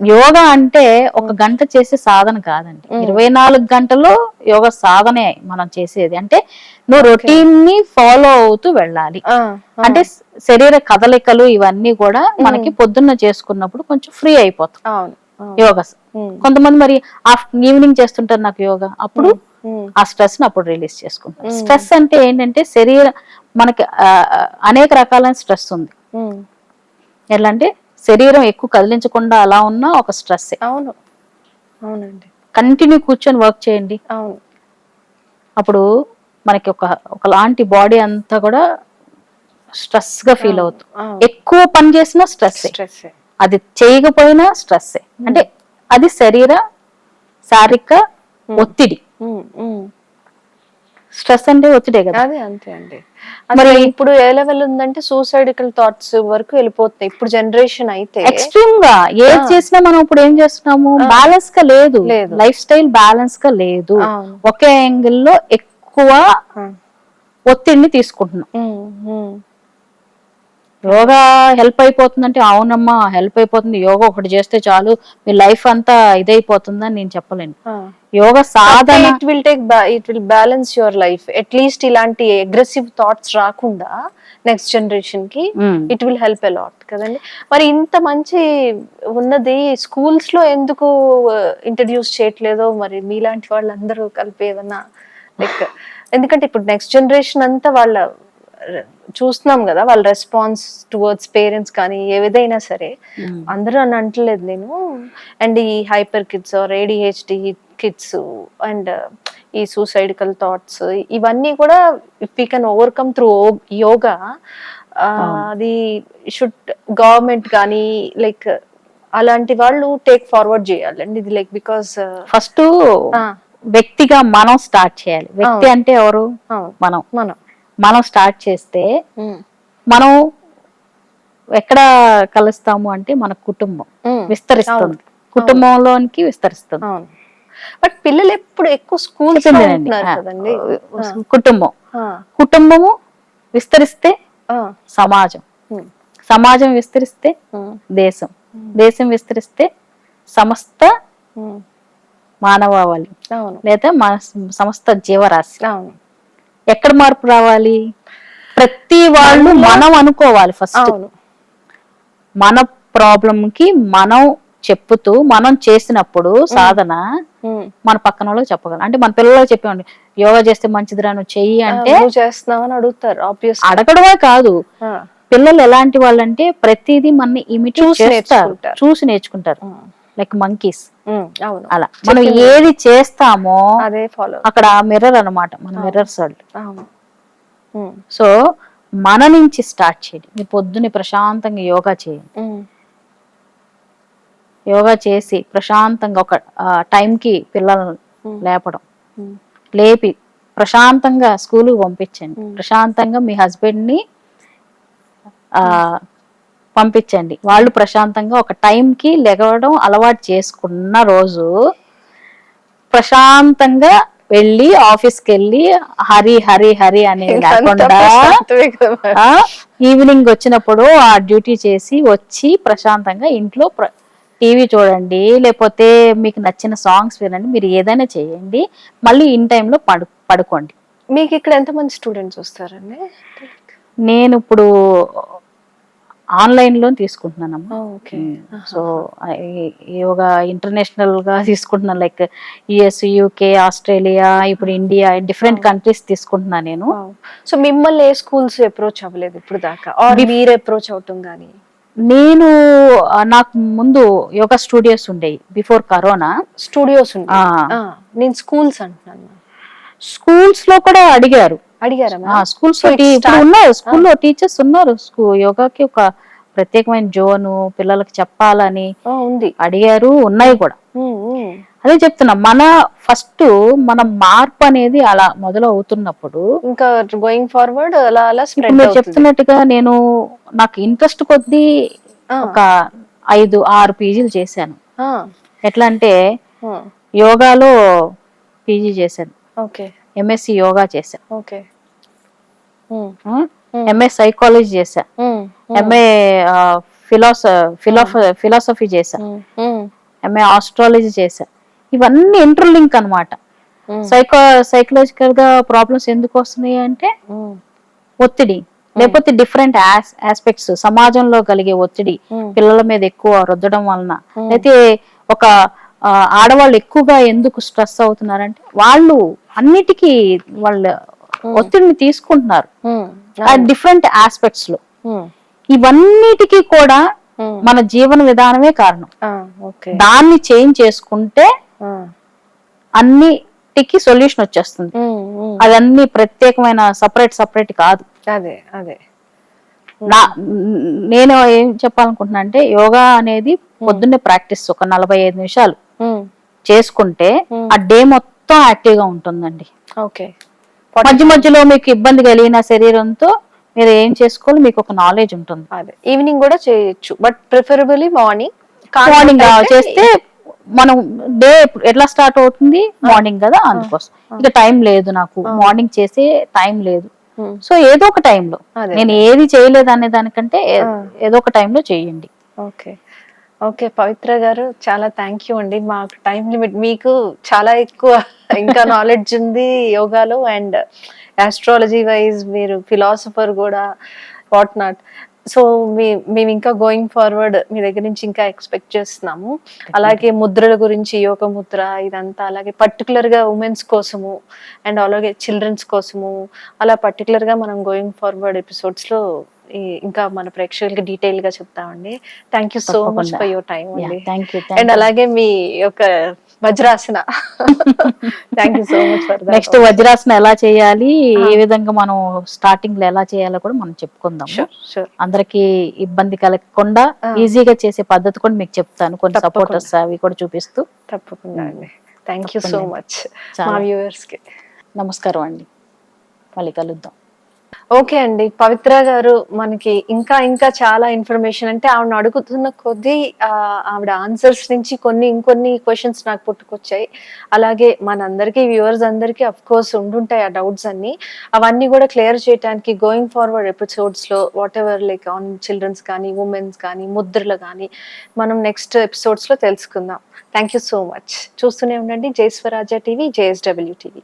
యోగా అంటే ఒక గంట చేసే సాధన కాదండి, 24 గంటలు యోగా సాధనే మనం చేసేది. అంటే నువ్వు రొటీన్ ని ఫాలో అవుతూ వెళ్ళాలి. అంటే శరీర కదలికలు ఇవన్నీ కూడా మనకి పొద్దున్న చేసుకున్నప్పుడు కొంచెం ఫ్రీ అయిపోతాం యోగా. కొంతమంది మరి ఈవినింగ్ చేస్తుంటారు నాకు యోగా, అప్పుడు ఆ స్ట్రెస్ ని అప్పుడు రిలీజ్ చేసుకుంటారు. స్ట్రెస్ అంటే ఏంటంటే మనకి అనేక రకాలైన స్ట్రెస్ ఉంది. ఎలా అంటే శరీరం ఎక్కువ కదిలించకుండా అలా ఉన్న ఒక స్ట్రెస్. అవును, అవునండి. కంటిన్యూ కూర్చొని వర్క్ చేయండి, అప్పుడు మనకి ఒకలాంటి బాడీ అంతా కూడా స్ట్రెస్ గా ఫీల్ అవుతుంది. ఎక్కువ పని చేసినా స్ట్రెస్, అది చేయకపోయినా స్ట్రెస్. అంటే అది శారీరక ఒత్తిడి. స్ట్రెస్ అంటే ఒత్తిడే కదా. అదే అంతే అండి. మరి ఇప్పుడు ఏ లెవెల్ ఉందంటే సూసైడికల్ థాట్స్ వరకు వెళ్ళిపోతున్నాయి ఇప్పుడు జనరేషన్. అయితే ఎక్స్ట్రీమ్ గా ఏది చేసినా మనం ఇప్పుడు ఏం చేస్తున్నాము, బ్యాలెన్స్ గా లేదు, లైఫ్ స్టైల్ బ్యాలెన్స్ గా లేదు, ఒకే యాంగిల్ లో ఎక్కువ ఒత్తిడిని తీసుకుంటున్నాం. యోగా హెల్ప్ అయిపోతుందంటే అవునమ్మా హెల్ప్ అయిపోతుంది, యోగా ఒకటి చేస్తే చాలు మీ లైఫ్ అంతా ఇదైపోతుందని నేను చెప్పలేను. యోగా సాధన it will balance your life. At least ఇలాంటి అగ్రెసివ్ థాట్స్ రాకుండా నెక్స్ట్ జనరేషన్ కి it will help a lot కదండి. మరి ఇంత మంచి ఉన్నది స్కూల్స్ లో ఎందుకు ఇంట్రడ్యూస్ చేయట్లేదో మరి మీలాంటి వాళ్ళందరూ కలిపి ఏదన్నా లైక్, ఎందుకంటే ఇప్పుడు నెక్స్ట్ జనరేషన్ అంతా వాళ్ళ చూస్తున్నాం కదా వాళ్ళ రెస్పాన్స్ టువర్డ్స్ పేరెంట్స్ కానీ ఏదైనా సరే, అందరూ అని అంటలేదు నేను. అండ్ ఈ hyper kids or ADHD kids and ఈ సూసైడికల్ థాట్స్ ఇవన్నీ కూడా if you can overcome through yoga, అది షుడ్ గవర్నమెంట్ కానీ లైక్ అలాంటి వాళ్ళు టేక్ ఫార్వర్డ్ చేయాలండి ఇది. లైక్ బికాస్ ఫస్ట్ వ్యక్తిగా మనం స్టార్ట్ చేయాలి. వ్యక్తి అంటే ఎవరు? మనం. మనం స్టార్ట్ చేస్తే మనం ఎక్కడ కలుస్తాము అంటే మన కుటుంబం విస్తరిస్తుంది, కుటుంబంలోనికి విస్తరిస్తుంది. బట్ పిల్లలు ఎప్పుడు ఎక్కువ స్కూల్ కదండి. కుటుంబము విస్తరిస్తే సమాజం, సమాజం విస్తరిస్తే దేశం, దేశం విస్తరిస్తే సమస్త మానవాళి లేదా సమస్త జీవరాశి. ఎక్కడ మార్పు రావాలి? ప్రతి వాళ్ళు మనం అనుకోవాలి ఫస్ట్. మన ప్రాబ్లం కి మనం చెప్పుతూ మనం చేసినప్పుడు సాధన మన పక్కన వాళ్ళకి చెప్పగలం. అంటే మన పిల్లలకు చెప్పేవాడి యోగా చేస్తే మంచిదిరా నువ్వు చెయ్యి అంటే చేస్తున్నావని అడుగుతారు. అడగడమే కాదు, పిల్లలు ఎలాంటి వాళ్ళంటే ప్రతిదీ మన చూసి నేర్చుకుంటారు. లైక్ మంకీస్ అలా మనం ఏది చేస్తామో అదే ఫాలో. అక్కడ మిర్రర్ అనమాట, మన మిర్రర్స్ వాళ్ళు. సో మన నుంచి స్టార్ట్ చేయండి. మీరు పొద్దున్నే ప్రశాంతంగా యోగా చేయండి. యోగా చేసి ప్రశాంతంగా ఒక టైంకి పిల్లలను లేపడం, లేపి ప్రశాంతంగా స్కూల్కి పంపించండి. ప్రశాంతంగా మీ హస్బెండ్ ని పంపించండి. వాళ్ళు ప్రశాంతంగా ఒక టైంకి లెగవడం అలవాటు చేసుకున్న రోజు ప్రశాంతంగా వెళ్ళి ఆఫీస్కి వెళ్ళి హరి హరి హరి అనేది లేకుండా ఈవినింగ్ వచ్చినప్పుడు ఆ డ్యూటీ చేసి వచ్చి ప్రశాంతంగా ఇంట్లో టీవీ చూడండి, లేకపోతే మీకు నచ్చిన సాంగ్స్ వినండి, మీరు ఏదైనా చేయండి, మళ్ళీ ఇన్ టైంలో పడుకోండి. మీకు ఇక్కడ ఎంతమంది స్టూడెంట్స్ వస్తారండి? నేను ఇప్పుడు ఆన్లైన్ లో తీసుకుంటున్నానమ్మా. సో యోగా ఇంటర్నేషనల్ గా తీసుకుంటున్నాను. లైక్ US, UK, ఆస్ట్రేలియా, ఇప్పుడు ఇండియా, డిఫరెంట్ కంట్రీస్ తీసుకుంటున్నాను నేను. సో మిమ్మల్ని ఏ స్కూల్స్ అప్రోచ్ అవ్వలేదు ఇప్పుడు దాకా? మీరు అప్రోచ్ అవటం కానీ? నేను నాకు ముందు యోగా స్టూడియోస్ ఉండేవి బిఫోర్ కరోనా. స్టూడియోస్ నేను స్కూల్స్ అంటున్నాను. స్కూల్స్ లో కూడా అడిగారు. స్కూల్స్ ఉన్నారు, స్కూల్లో టీచర్స్ ఉన్నారు. యోగాకి ఒక ప్రత్యేకమైన జోను పిల్లలకి చెప్పాలని ఉంది, అడిగారు, ఉన్నాయి కూడా. అదే చెప్తున్నా, మన ఫస్ట్ మన మార్పు అనేది అలా మొదలు అవుతున్నప్పుడు ఇంకా గోయింగ్ ఫార్వర్డ్ అలా అలా మీరు చెప్తున్నట్టుగా నేను నాకు ఇంట్రెస్ట్ కొద్దీ ఒక 5-6 పీజీలు చేశాను. ఎట్లా అంటే యోగాలో పీజీ చేశాను, MSc యోగా చేశాను, MA సైకాలజీ చేశా, MA ఫిలాసఫీ చేశా, MA ఆస్ట్రాలజీ చేశా. ఇవన్నీ ఇంటర్లింక్ అనమాట. సైకలాజికల్ గా ప్రాబ్లమ్స్ ఎందుకు వస్తున్నాయి అంటే ఒత్తిడి, లేకపోతే డిఫరెంట్ ఆస్పెక్ట్స్, సమాజంలో కలిగే ఒత్తిడి, పిల్లల మీద ఎక్కువ రుద్దడం వలన, అయితే ఒక ఆడవాళ్ళు ఎక్కువగా ఎందుకు స్ట్రెస్ అవుతున్నారంటే వాళ్ళు అన్నిటికీ వాళ్ళ ఒత్తిడిని తీసుకుంటున్నారు డిఫరెంట్ ఆస్పెక్ట్స్ లో. ఇవన్నిటికీ కూడా మన జీవన విధానమే కారణం. దాన్ని చేంజ్ చేసుకుంటే అన్నిటికీ సొల్యూషన్ వచ్చేస్తుంది. అదన్నీ ప్రత్యేకమైన సపరేట్ కాదు. నేను ఏం చెప్పాలనుకుంటున్నా అంటే యోగా అనేది పొద్దున్నే ప్రాక్టీస్ ఒక 45 నిమిషాలు చేసుకుంటే ఆ డే మొత్తం యాక్టివ్ గా ఉంటుందండి. మధ్య మధ్యలో మీకు ఇబ్బంది కలిగిన శరీరంతో మీరు ఏం చేసుకోవాలి, మీకు ఒక నాలెడ్జ్ ఉంటుంది. ఈవినింగ్ కూడా చేయొచ్చు, బట్ ప్రిఫరబుల్లీ మార్నింగ్ చేస్తే మనం డే ఎట్లా స్టార్ట్ అవుతుంది, మార్నింగ్ కదా, అందుకోసం. ఇక టైం లేదు నాకు, మార్నింగ్ చేసే టైం లేదు, సో ఏదో ఒక టైంలో నేను ఏది చేయలేదు అనే దానికంటే ఏదో ఒక టైంలో చేయండి. ఓకే పవిత్ర గారు, చాలా థ్యాంక్ యూ అండి. మాకు టైం లిమిట్, మీకు చాలా ఎక్కువ ఇంకా నాలెడ్జ్ ఉంది యోగాలో, అండ్ ఆస్ట్రాలజీ వైజ్ మీరు ఫిలాసఫర్ కూడా, వాట్ నాట్. సో మేము ఇంకా గోయింగ్ ఫార్వర్డ్ మీ దగ్గర నుంచి ఇంకా ఎక్స్పెక్ట్ చేస్తున్నాము. అలాగే ముద్రల గురించి, యోగ ముద్ర ఇదంతా, అలాగే పర్టికులర్ గా ఉమెన్స్ కోసము అండ్ అలాగే చిల్డ్రన్స్ కోసము, అలా పర్టికులర్ గా మనం గోయింగ్ ఫార్వర్డ్ ఎపిసోడ్స్ లో ఇంకా మన ప్రేక్షకులకి డీటెయిల్ గా చెప్తామండి. థ్యాంక్ యూ సో మచ్ తప్పకుండా. ఫర్ యువర్ టైం అండి. Thank you. అండ్ అలాగే మీ యొక్క Vajrasana thank you so much for next Vajrasana ఎలా చేయాలి, ఏ విధంగా మనం స్టార్టింగ్ లో ఎలా చేయాలో కూడా మనం చెప్పుకుందాము. షూర్. అందరికి ఇబ్బంది కలగకుండా ఈజీగా చేసే పద్ధతి కూడా మీకు చెప్తాను, కొన్ని సపోర్టర్స్ అవి కూడా చూపిస్తూ. తప్పకుండా అండి. థ్యాంక్ యూ సో మచ్ మా వ్యూవర్స్ కి. నమస్కారం అండి, మళ్ళీ కలుద్దాం. ఓకే అండి, పవిత్ర గారు మనకి ఇంకా ఇంకా చాలా ఇన్ఫర్మేషన్, అంటే ఆవిడ అడుగుతున్న కొద్దీ ఆవిడ ఆన్సర్స్ నుంచి ఇంకొన్ని క్వశ్చన్స్ నాకు పుట్టుకొచ్చాయి. అలాగే మనందరికీ వ్యూవర్స్ అందరికీ అఫ్ కోర్స్ ఉండుంటాయి ఆ డౌట్స్ అన్ని. అవన్నీ కూడా క్లియర్ చేయడానికి గోయింగ్ ఫార్వర్డ్ ఎపిసోడ్స్ లో whatever like on children's కానీ, ఉమెన్స్ కానీ, ముద్రలు కానీ మనం నెక్స్ట్ ఎపిసోడ్స్ లో తెలుసుకుందాం. Thank you so much. చూస్తూనే ఉండండి జై స్వరాజ్య టీవీ, JSW టీవీ.